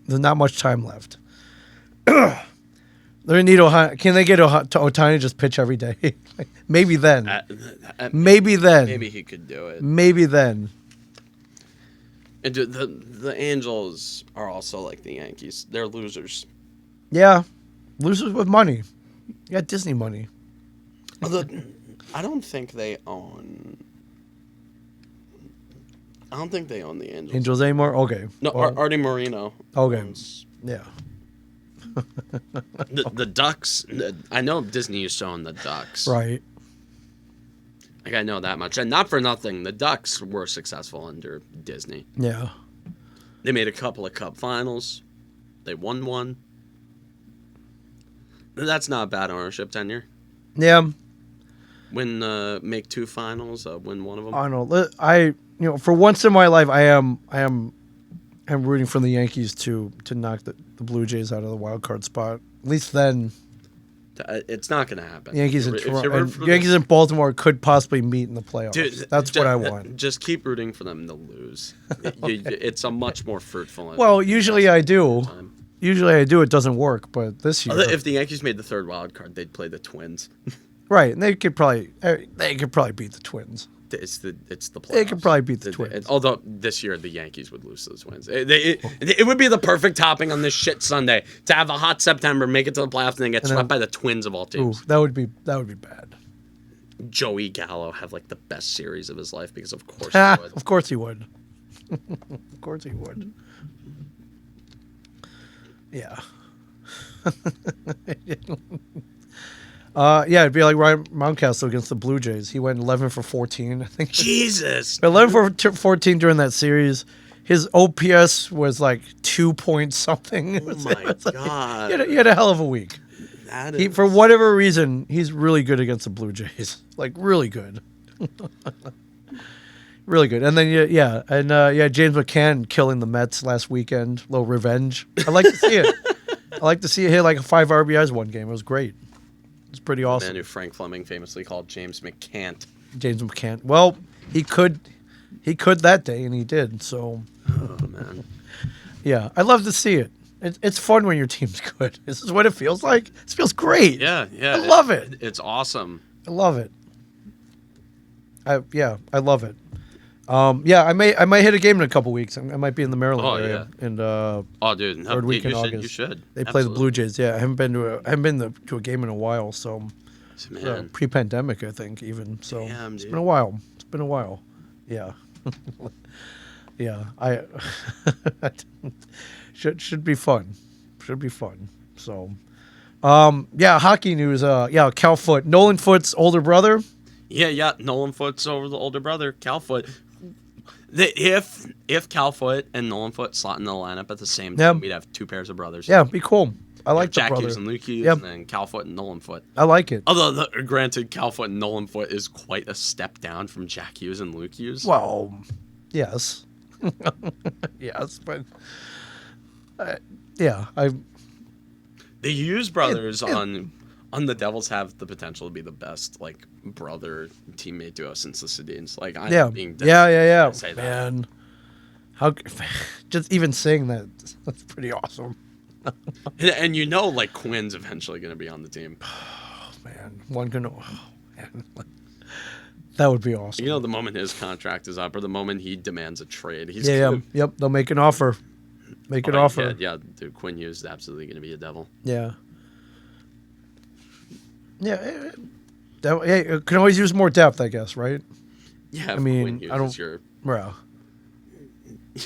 there's not much time left. They're gonna need Ohtani. Can they get Ohtani to just pitch every day? Maybe then. Maybe then. Maybe he could do it. Maybe then. And the Angels are also like the Yankees. They're losers. Yeah, losers with money. Yeah, Disney money. I don't think they own the Angels. Angels anymore? Okay. No, well, Artie Moreno. Okay. Yeah. The Ducks. I know Disney is showing the Ducks. Right. Like, I know that much. And not for nothing, the Ducks were successful under Disney. Yeah. They made a couple of cup finals. They won one. That's not a bad ownership tenure. Yeah. Make 2 finals, win one of them. I don't know. For once in my life, I am rooting for the Yankees to knock the Blue Jays out of the wild card spot. At least then, it's not going to happen. Yankees and Yankees and Baltimore could possibly meet in the playoffs. Dude, that's what I want. Just keep rooting for them to lose. It's a much more fruitful. Well, usually I do. Usually I do. It doesn't work, but this year, if the Yankees made the 3rd wild card, they'd play the Twins. Right, and they could probably beat the Twins. It's the playoffs. They could probably beat the Twins. Although this year the Yankees would lose to the Twins. It would be the perfect topping on this shit Sunday to have a hot September, make it to the playoffs, and then get swept by the Twins of all teams. Ooh, that would be bad. Joey Gallo have like the best series of his life because of course he would. Of course he would. Of course he would. Yeah. Yeah, it'd be like Ryan Mountcastle against the Blue Jays. He went 11 for 14, I think. Jesus. 11 for 14 during that series. His OPS was like 2 point something. Oh my God. He had a hell of a week. For whatever reason, he's really good against the Blue Jays. Like, really good. Really good. And then, James McCann killing the Mets last weekend. Little revenge. I like to see it. I like to see it hit like 5 RBIs one game. It was great. It's pretty awesome. The man who Frank Fleming famously called James McCann. James McCann. Well, he could that day, and he did. So, oh man, yeah, I love to see it. It's fun when your team's good. This is what it feels like. It feels great. Yeah. I love it. It's awesome. I love it. I love it. I may hit a game in a couple weeks. I might be in the Maryland area. Yeah. And dude, third week in August. You should. They play the Blue Jays. Yeah, I haven't been to a game in a while. So, pre-pandemic, I think even. So it's been a while. Yeah. Yeah. Should be fun. So, hockey news. Cal Foote, Nolan Foote's older brother. Yeah. Nolan Foote's over the older brother, Cal Foote. If Cal Foote and Nolan Foote slot in the lineup at the same time, we'd have 2 pairs of brothers. Yeah, it'd be cool. I like Jack the Hughes and Luke Hughes, and then Cal Foote and Nolan Foote. I like it. Although, granted, Cal Foote and Nolan Foote is quite a step down from Jack Hughes and Luke Hughes. Well, yes. Yes, but... the Hughes brothers on the Devils have the potential to be the best brother teammate duo since the Sedins. Yeah. Say Man, how just even saying that's pretty awesome. And Quinn's eventually going to be on the team. Oh man, that would be awesome. The moment his contract is up or the moment he demands a trade, Yep, they'll make an offer. Yeah, dude, Quinn Hughes is absolutely going to be a Devil. Yeah. Yeah, it can always use more depth, I guess, right? Yeah, I mean, Quinn Hughes I don't. Is your... Well.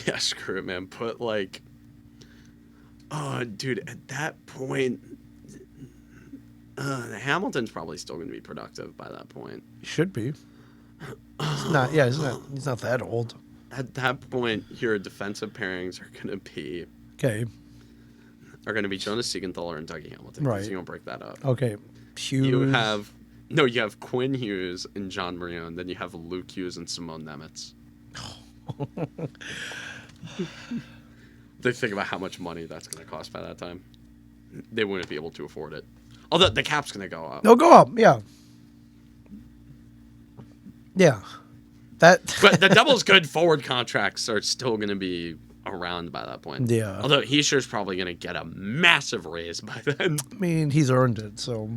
Yeah, screw it, man. Put dude, at that point, Hamilton's probably still going to be productive by that point. He should be. He's not. Yeah, he's not that old. At that point, your defensive pairings are going to be okay. Are going to be Jonas Siegenthaler and Dougie Hamilton. Right. So you don't break that up. Okay. Hughes. You have Quinn Hughes and John Marino, and then you have Luke Hughes and Simone Nemitz. They think about how much money that's going to cost by that time. They wouldn't be able to afford it. Although the cap's going to go up. They'll go up, yeah. Yeah. But the Devils' good forward contracts are still going to be around by that point. Yeah. Although Heischer's probably going to get a massive raise by then. I mean, he's earned it, so...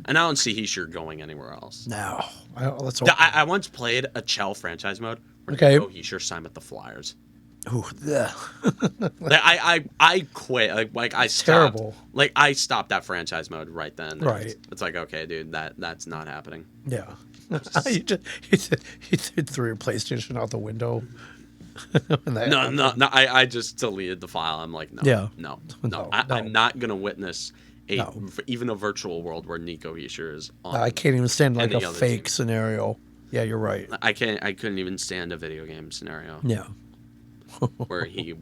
And I don't see Heischer going anywhere else. No. Let's hope. I once played a Chell franchise mode where Heischer signed with the Flyers. Ooh, yeah. I quit. I stopped. Terrible. I stopped that franchise mode right then. Right. It's okay, dude. That's not happening. Yeah. He threw your PlayStation out the window. No. I just deleted the file. I'm like, no. Yeah. No. No. I'm not gonna witness No. even a virtual world where Nico Heischer is on. I can't even stand like any a other fake team. scenario. Yeah, you're right. I couldn't even stand a video game scenario Yeah. where he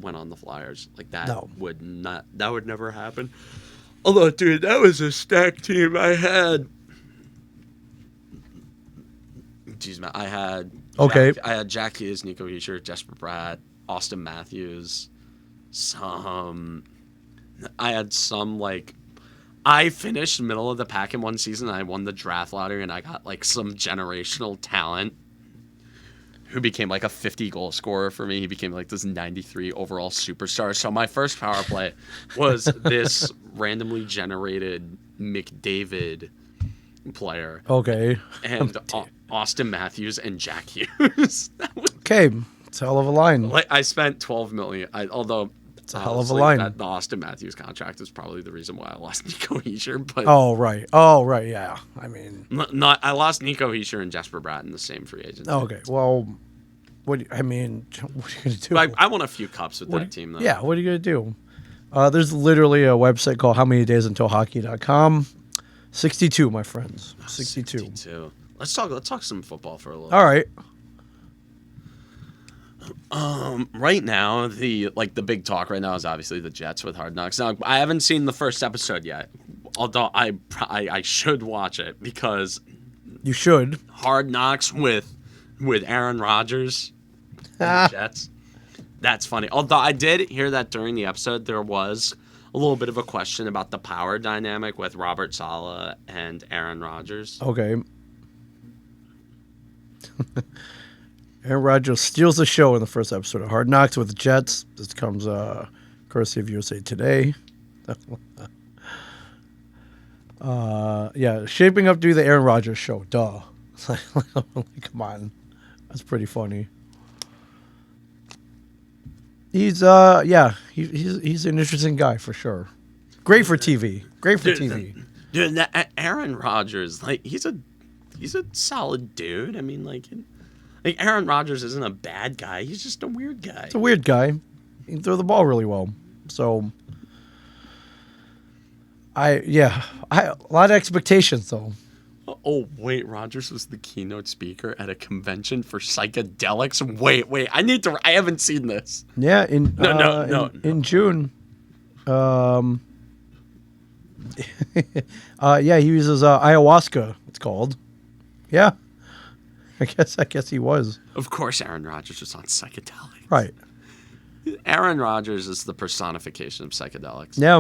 went on the Flyers. Like that No. would never happen. Although, dude, that was a stacked team I had. Jeez, man, I had Jack Hughes, Nico Heischer, Jesper Bratt, Austin Matthews. I had some like. I finished middle of the pack in one season. I won the draft lottery, and I got like some generational talent who became like a 50 goal scorer for me. He became like this 93 overall superstar. So my first power play was this randomly generated McDavid player. Okay. And Austin Matthews and Jack Hughes. Okay. It's a hell of a line. Like I spent $12 million. Although it's a hell of a line. The Austin Matthews contract is probably the reason why I lost Nico Heischer. But Oh right. Yeah. I mean, I lost Nico Heischer and Jasper Bratt in the same free agency. okay. Well, what are you gonna do? I won a few cups with that team though. Yeah. What are you gonna do? There's literally a website called howmanydays.untilhockey.com. 62, my friends. 62. Let's talk some football for a little. All right. Right now, the big talk right now is obviously the Jets with Hard Knocks. Now, I haven't seen the first episode yet, although I should watch it because you should. Hard Knocks with Aaron Rodgers and the Jets. That's funny. Although I did hear that during the episode there was a little bit of a question about the power dynamic with Robert Saleh and Aaron Rodgers. Okay. Aaron Rodgers steals the show in the first episode of Hard Knocks with the Jets. This comes courtesy of USA Today. Shaping up to do the Aaron Rodgers show. Duh. Come on. That's pretty funny. He's he's an interesting guy for sure. Great for TV. Dude, Aaron Rodgers, like he's a solid dude. I mean, like Aaron Rodgers isn't a bad guy. He's just a weird guy. It's a weird guy. He can throw the ball really well. So a lot of expectations though. Oh wait, Rodgers was the keynote speaker at a convention for psychedelics. Wait, I haven't seen this. Yeah, in June. He uses ayahuasca. It's called. Yeah, I guess he was. Of course, Aaron Rodgers was on psychedelics. Right. Aaron Rodgers is the personification of psychedelics. Yeah.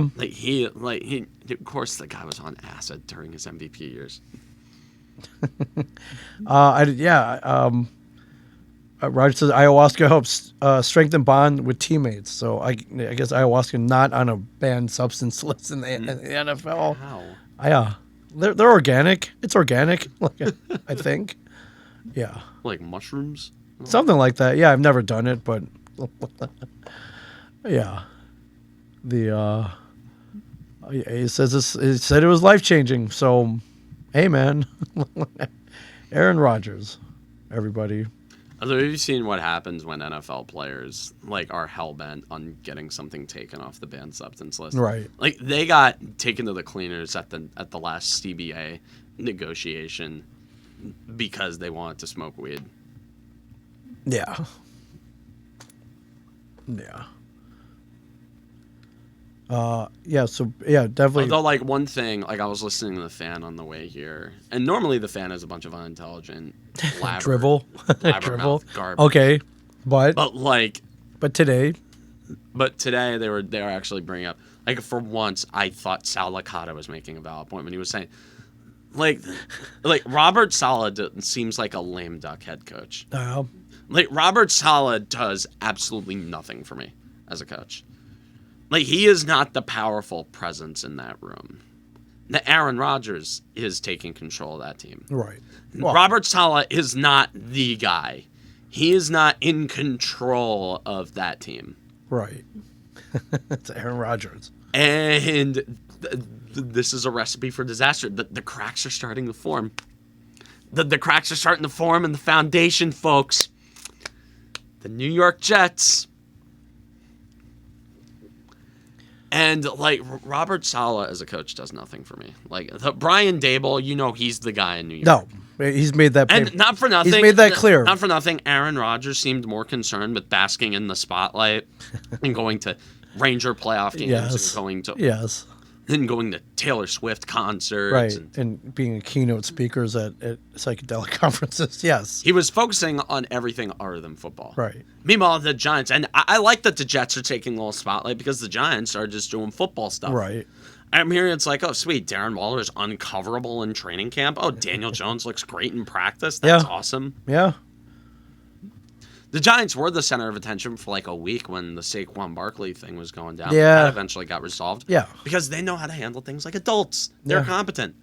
Of course, the guy was on acid during his MVP years. Rodgers says ayahuasca helps strengthen bond with teammates. So I guess ayahuasca not on a banned substance list in the NFL. Wow. Yeah, they're organic. It's organic, I think. Yeah. Like mushrooms. Something like that. Yeah, I've never done it, but yeah. He said it was life changing. So, hey man, Aaron Rodgers, everybody. Although, have you seen what happens when NFL players are hell bent on getting something taken off the banned substance list? Right. Like they got taken to the cleaners at the last CBA negotiation because they wanted to smoke weed. Yeah. Yeah. Definitely. Although, one thing, I was listening to the fan on the way here, and normally the fan is a bunch of unintelligent drivel garbage. Okay, but today they were actually bringing up, for once I thought Sal Licata was making a valid point when he was saying, Robert Saleh seems like a lame duck head coach. Robert Saleh does absolutely nothing for me as a coach. He is not the powerful presence in that room. Aaron Rodgers is taking control of that team. Right. Well, Robert Saleh is not the guy. He is not in control of that team. Right. It's Aaron Rodgers. And this is a recipe for disaster. The cracks are starting to form. The cracks are starting to form in the foundation, folks. the New York Jets. And, like, Robert Saleh as a coach does nothing for me. Like, Brian Daboll, he's the guy in New York. No, he's made that. And not for nothing. He's made that clear. Not for nothing. Aaron Rodgers seemed more concerned with basking in the spotlight and going to Ranger playoff games and going to Taylor Swift concerts. Right, and being a keynote speakers at psychedelic conferences. Yes. He was focusing on everything other than football. Right. Meanwhile, the Giants, and I like that the Jets are taking a little spotlight because the Giants are just doing football stuff. Right. I'm hearing it's like, oh, sweet, Darren Waller is uncoverable in training camp. Oh, Daniel Jones looks great in practice. That's awesome. Yeah. The Giants were the center of attention for like a week when the Saquon Barkley thing was going down. Yeah. That eventually got resolved. Yeah. Because they know how to handle things like adults. They're competent.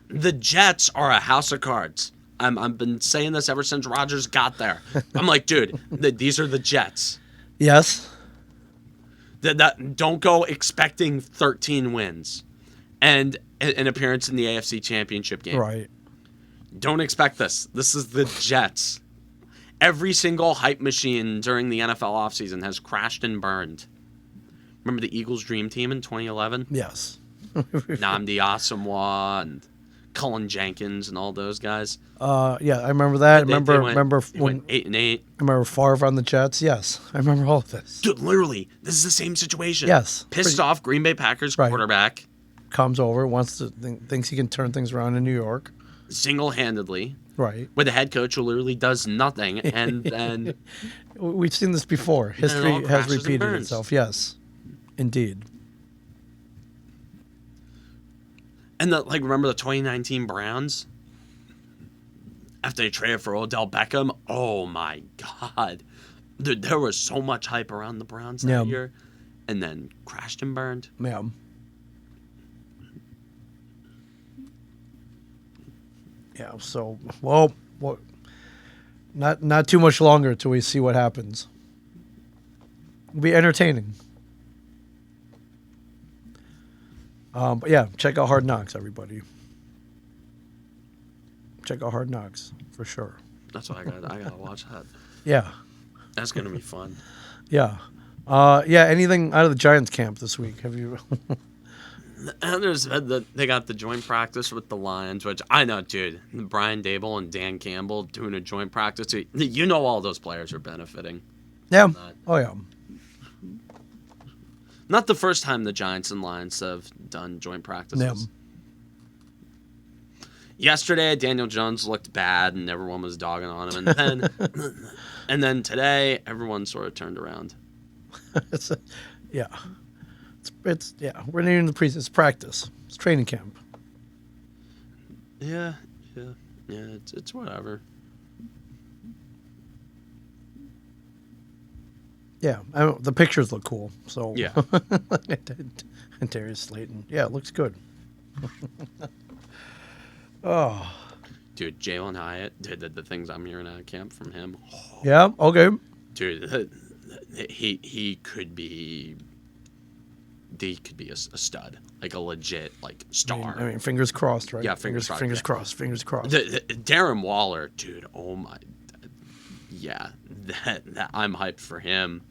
The Jets are a house of cards. I've been saying this ever since Rodgers got there. I'm like, dude, these are the Jets. Yes. That don't go expecting 13 wins and an appearance in the AFC Championship game. Right. Don't expect this. This is the Jets. Every single hype machine during the NFL offseason has crashed and burned. Remember the Eagles' dream team in 2011? Yes. Nnamdi Asomugha and Cullen Jenkins and all those guys. Yeah, I remember that. They remember went 8-8. I remember Favre on the Jets. Yes, I remember all of this. Dude, literally, this is the same situation. Yes. Pissed off Green Bay Packers quarterback. Comes over, thinks he can turn things around in New York. Single-handedly. Right. With a head coach who literally does nothing, and then we've seen this before. History has repeated itself. Yes, indeed. And remember the 2019 Browns? After they traded for Odell Beckham? Oh my God. There was so much hype around the Browns that year. And then crashed and burned. Yeah. Yeah, so, well, not too much longer till we see what happens. It'll be entertaining. But yeah, check out Hard Knocks, everybody. Check out Hard Knocks, for sure. That's what I gotta watch that. Yeah. That's gonna be fun. Yeah. Yeah, anything out of the Giants camp this week? Have you... They got the joint practice with the Lions, which I know, dude. Brian Daboll and Dan Campbell doing a joint practice. You know all those players are benefiting. Yeah. Oh, yeah. Not the first time the Giants and Lions have done joint practices. Yeah. Yesterday, Daniel Jones looked bad, and everyone was dogging on him. And then today, everyone sort of turned around. Yeah. We're nearing the preseason. It's practice. It's training camp. Yeah. It's whatever. Yeah, the pictures look cool. So yeah, and Darius Slayton. Yeah, it looks good. Oh, dude, Jalen Hyatt did the things I'm hearing out of camp from him. Oh. Yeah. Okay. Dude, he could be. He could be a stud, like a legit star. I mean, fingers crossed, right? Yeah, fingers crossed. Fingers crossed. Darren Waller, dude. Oh my, yeah, that I'm hyped for him.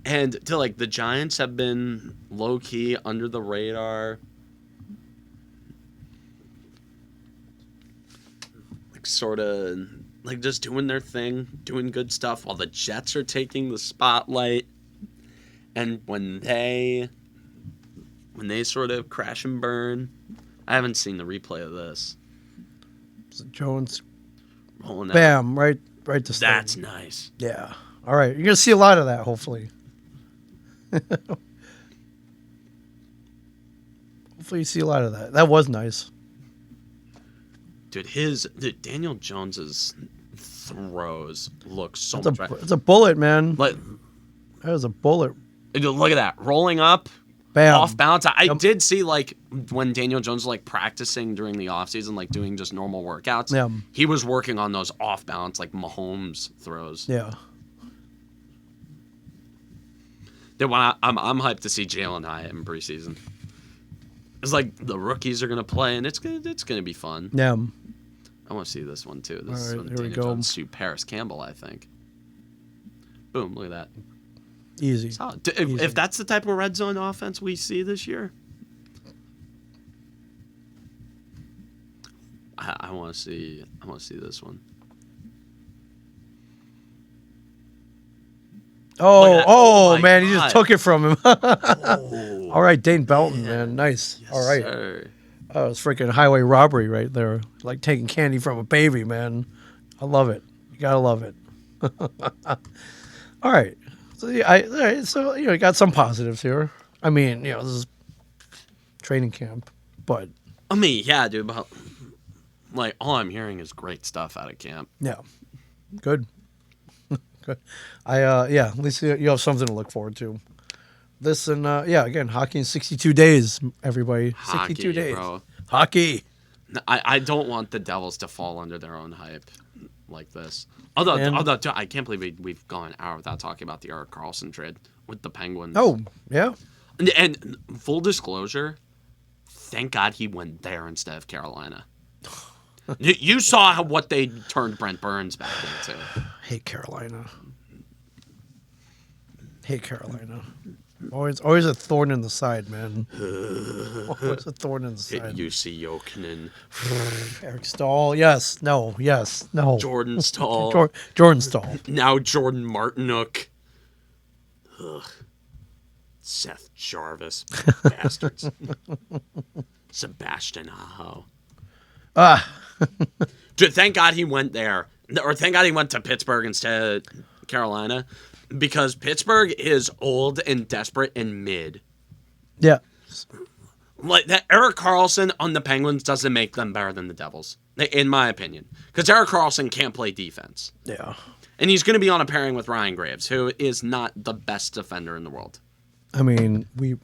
And the Giants have been low key under the radar, sort of just doing their thing, doing good stuff, while the Jets are taking the spotlight. And when they sort of crash and burn, I haven't seen the replay of this. Jones, rolling bam, right to start. That's nice. Yeah. All right, you're gonna see a lot of that, hopefully. Hopefully, you see a lot of that. That was nice. Dude, Daniel Jones's throws look so much better. It's a bullet, man. That is a bullet. Look at that. Rolling up, bam. Off balance. I did see, when Daniel Jones was, practicing during the offseason, doing just normal workouts. Yeah. He was working on those off balance, Mahomes throws. Yeah. I'm hyped to see Jalen Hyatt in preseason. It's the rookies are going to play, and it's gonna be fun. Yeah. I want to see this one, too. All right, one here we Daniel go. Jones sued Paris Campbell, I think. Boom, look at that. Easy. Solid. If that's the type of red zone offense we see this year, I want to see this one. Oh, man, he God. just took it from him. All right, Dane Belton, man. Nice. Yes, All right. sir. Oh, it's freaking highway robbery right there. Like taking candy from a baby, man. I love it. You gotta love it. All right. So all right. So you got some positives here. I mean, this is training camp, but I mean, yeah, dude. But like, all I'm hearing is great stuff out of camp. yeah, good. Good. At least you have something to look forward to. This and again, hockey in 62 days, everybody. Hockey, 62 days. bro. Hockey. I don't want the Devils to fall under their own hype like this. Although I can't believe we've gone an hour without talking about the Erik Karlsson trade with the Penguins. Oh, yeah. And full disclosure, thank God he went there instead of Carolina. You saw what they turned Brent Burns back into. Hate Carolina. Always a thorn in the side, man. Always a thorn in the side. UC Jokinen. Eric Stahl. Yes. No. Jordan Stahl. Jordan Stahl. Now Jordan Martinook. Ugh. Seth Jarvis. Bastards. Sebastian Aho. Dude, thank God he went there. Or thank God he went to Pittsburgh instead of Carolina. Because Pittsburgh is old and desperate and mid. Yeah. Like that, Erik Karlsson on the Penguins doesn't make them better than the Devils, in my opinion. Because Erik Karlsson can't play defense. Yeah. And he's going to be on a pairing with Ryan Graves, who is not the best defender in the world. I mean, we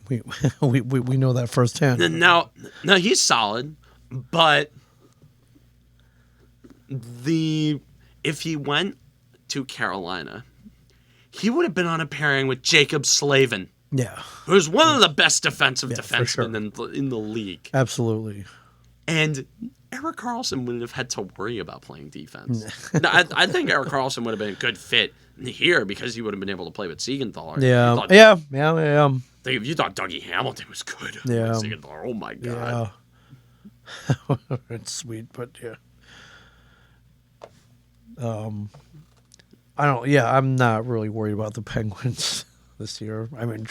know that firsthand. No, he's solid, but if he went to Carolina, he would have been on a pairing with Jacob Slavin. Yeah. Who's one of the best defensive defensemen sure. in the league. Absolutely. And Erik Karlsson wouldn't have had to worry about playing defense. No, I think Erik Karlsson would have been a good fit here because he would have been able to play with Siegenthaler. Yeah. If you thought Dougie Hamilton was good, yeah. Siegenthaler, oh my God. Yeah. It's sweet, but yeah. I'm not really worried about the Penguins this year. I mean,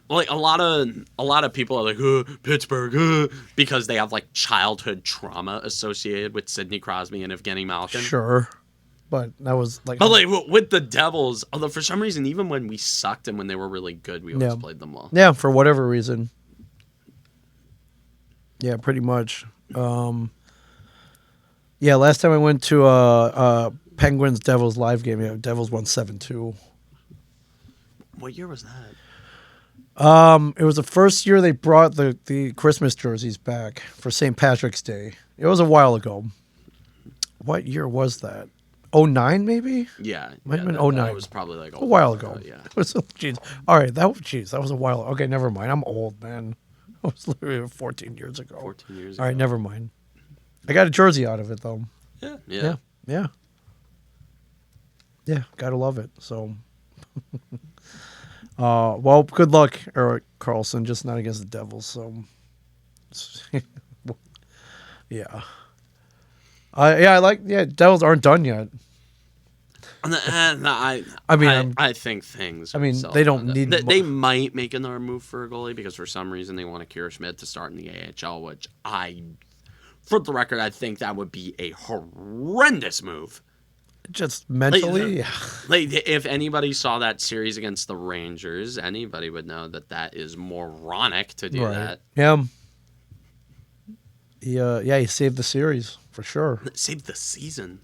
like a lot of people are like, oh, Pittsburgh, because they have like childhood trauma associated with Sidney Crosby and Evgeny Malkin. Sure, but that was like. But like with the Devils, although for some reason, even when we sucked and when they were really good, we always played them well. Yeah, for whatever reason. Yeah, pretty much. Yeah, last time I went to a Penguins Devils live game, Devils won 7-2. What year was that? It was the first year they brought the Christmas jerseys back for St. Patrick's Day. It was a while ago. What year was that? 09 maybe? Yeah. Might have been 09. That was probably like a while ago. Yeah. Jeez. All right, that was a while ago. Okay, never mind. I'm old, man. It was literally 14 years ago. 14 years ago. All right, never mind. I got a jersey out of it, though. Yeah. Yeah, gotta love it. So, well, good luck, Erik Karlsson. Just not against the Devils. So, yeah. Devils aren't done yet. I think things. I mean, they don't need. They might make another move for a goalie because for some reason they want Akira Schmid to start in the AHL, which for the record, I think that would be a horrendous move. Just mentally, like if anybody saw that series against the Rangers, anybody would know that is moronic to do that. Yeah. He saved the series for sure. Saved the season,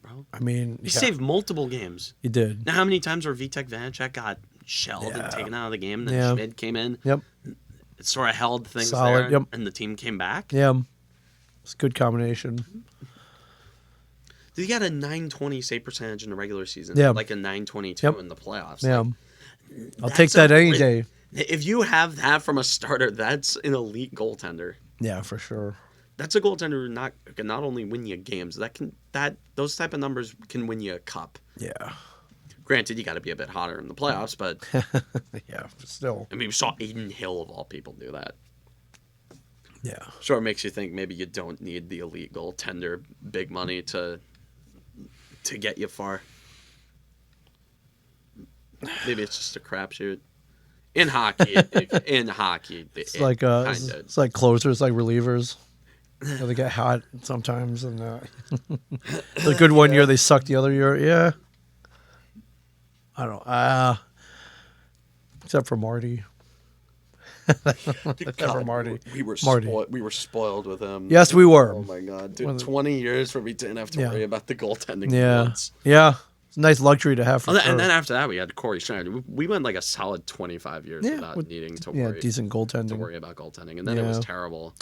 bro. I mean, he saved multiple games. He did. Now, how many times where Vitek Vanacek got shelled and taken out of the game, and then Schmid came in? Yep. It sort of held things solid, there, and the team came back. Yeah. It's a good combination. He got a .920 save percentage in the regular season. Yeah. Like a .922 in the playoffs. Yeah. Like, I'll take that any day. If you have that from a starter, that's an elite goaltender. Yeah, for sure. That's a goaltender who can not only win you games, those type of numbers can win you a cup. Yeah. Granted, you got to be a bit hotter in the playoffs, but Yeah, still. I mean, we saw Aiden Hill of all people do that. Yeah. Sure, it makes you think maybe you don't need the elite goaltender, big money to get you far. Maybe it's just a crapshoot. In hockey, It's like closers, like relievers. They get hot sometimes, and the good one year they suck the other year. Yeah. I don't. Except for Marty. Except for Marty. We were spoiled with him. Yes, we were. Oh my god, dude! 20 years where we didn't have to worry about the goaltending. Yeah. Once. Yeah. It's a nice luxury to have. For and then after that, we had Corey Schneider. We went like a solid 25 years without needing to worry. Decent goaltending. To worry about goaltending, and then it was terrible,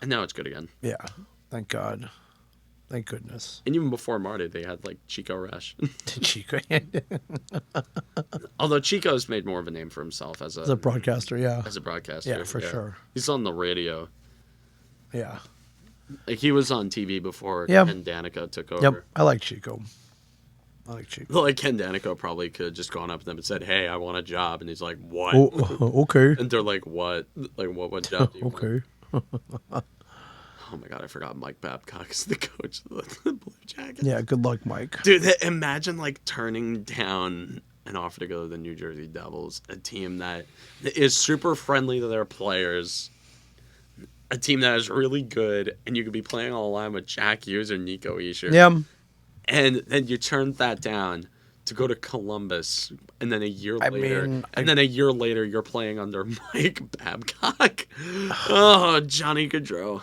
and now it's good again. Yeah, thank God, thank goodness. And even before Marty, they had like Chico Resch. Chico, although Chico's made more of a name for himself as a broadcaster. Yeah, as a broadcaster. Yeah, for sure. He's on the radio. Yeah, like he was on TV before Ken Danica took over. Yep, I like Chico. Like Ken Danica probably could have just gone up to them and said, "Hey, I want a job," and he's like, "What?" Okay. And they're like, "What? Like what job do you want?" Oh my god, I forgot Mike Babcock is the coach of the Blue Jackets. Yeah, good luck, Mike. Dude, imagine like turning down an offer to go to the New Jersey Devils, a team that is super friendly to their players, a team that is really good, and you could be playing on the line with Jack Hughes or Nico Hischier. Yeah. And then you turned that down to go to Columbus, and then a year later, you're playing under Mike Babcock. Oh, Johnny Gaudreau.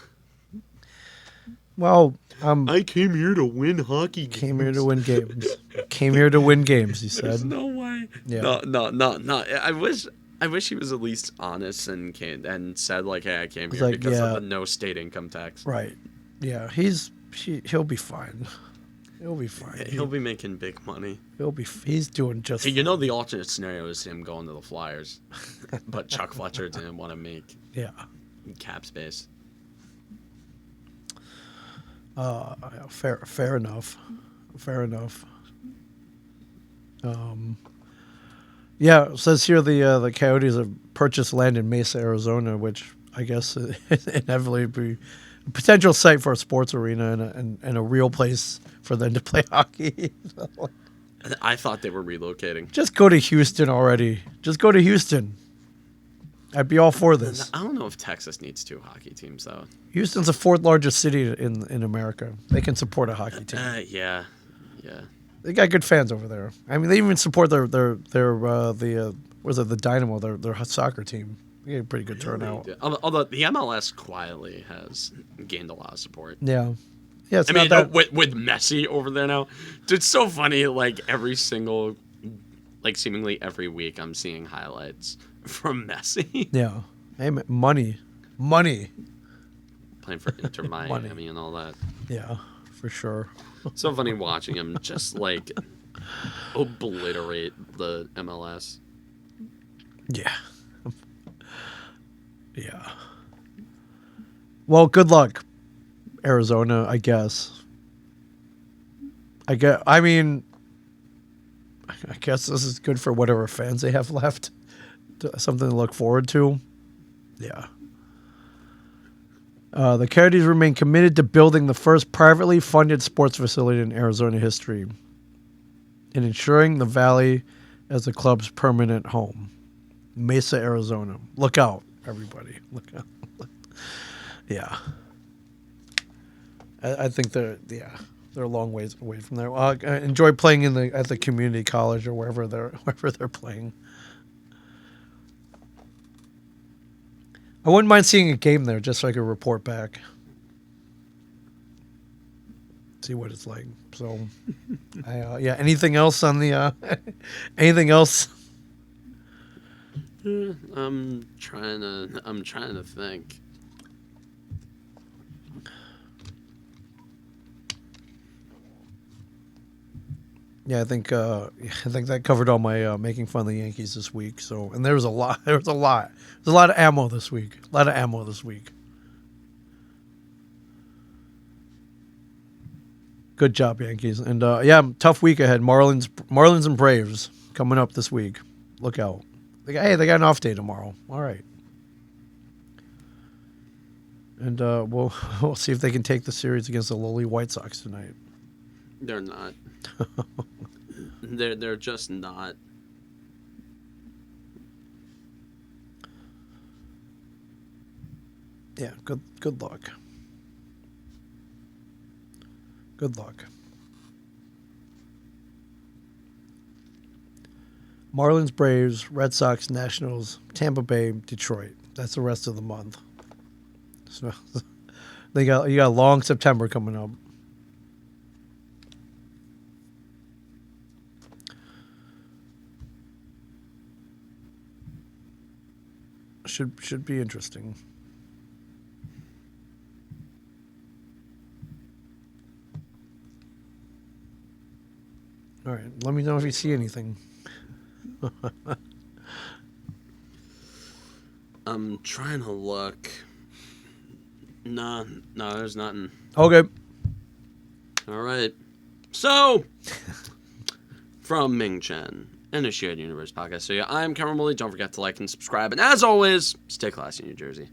Well, I came here to win hockey games. Came here to win games. Came here to win games, he said. There's no way. Yeah. No. I wish he was at least honest and said like, hey, I came here because of the no state income tax. Right. Yeah. He'll be fine. He'll be fine. He'll be making big money. He's doing just fine. You know, the alternate scenario is him going to the Flyers, but Chuck Fletcher didn't want to make cap space. Fair enough. Yeah, it says here the Coyotes have purchased land in Mesa, Arizona, which I guess inevitably be a potential site for a sports arena and a real place for them to play hockey. I thought they were relocating. Just go to Houston already. Just go to Houston. I'd be all for this. I don't know if Texas needs 2 hockey teams, though. Houston's the 4th largest city in America. They can support a hockey team. Yeah. They got good fans over there. I mean, they even support their the Dynamo, their soccer team. They get a pretty good turnout. Although the MLS quietly has gained a lot of support. Yeah. Yeah, with Messi over there now. Dude, it's so funny. Like seemingly every week, I'm seeing highlights from Messi. Yeah. Hey, money. Playing for Inter Miami and all that. Yeah, for sure. So funny watching him just like obliterate the MLS. Yeah. Yeah. Well, good luck, Arizona, I guess. I guess this is good for whatever fans they have left. Something to look forward to. Yeah. The Coyotes remain committed to building the first privately funded sports facility in Arizona history and ensuring the Valley as the club's permanent home. Mesa, Arizona. Look out, everybody. Look out. Yeah. I think they're a long ways away from there. I enjoy playing at the community college or wherever they're playing. I wouldn't mind seeing a game there just so I could report back. See what it's like. So, anything else on the anything else? I'm trying to think. Yeah, I think that covered all my making fun of the Yankees this week. So, and there was a lot of ammo this week. Good job, Yankees. And tough week ahead. Marlins and Braves coming up this week. Look out. They got an off day tomorrow. All right. And we'll see if they can take the series against the lowly White Sox tonight. They're not. They're just not. Yeah, good luck. Good luck. Marlins, Braves, Red Sox, Nationals, Tampa Bay, Detroit. That's the rest of the month. So you got a long September coming up. Should be interesting. All right, let me know if you see anything. I'm trying to look. No, there's nothing. Okay. All right. So, from Ming Chen and the Shared Universe Podcast. So, yeah, I'm Cameron Woolley. Don't forget to like and subscribe. And as always, stay classy in New Jersey.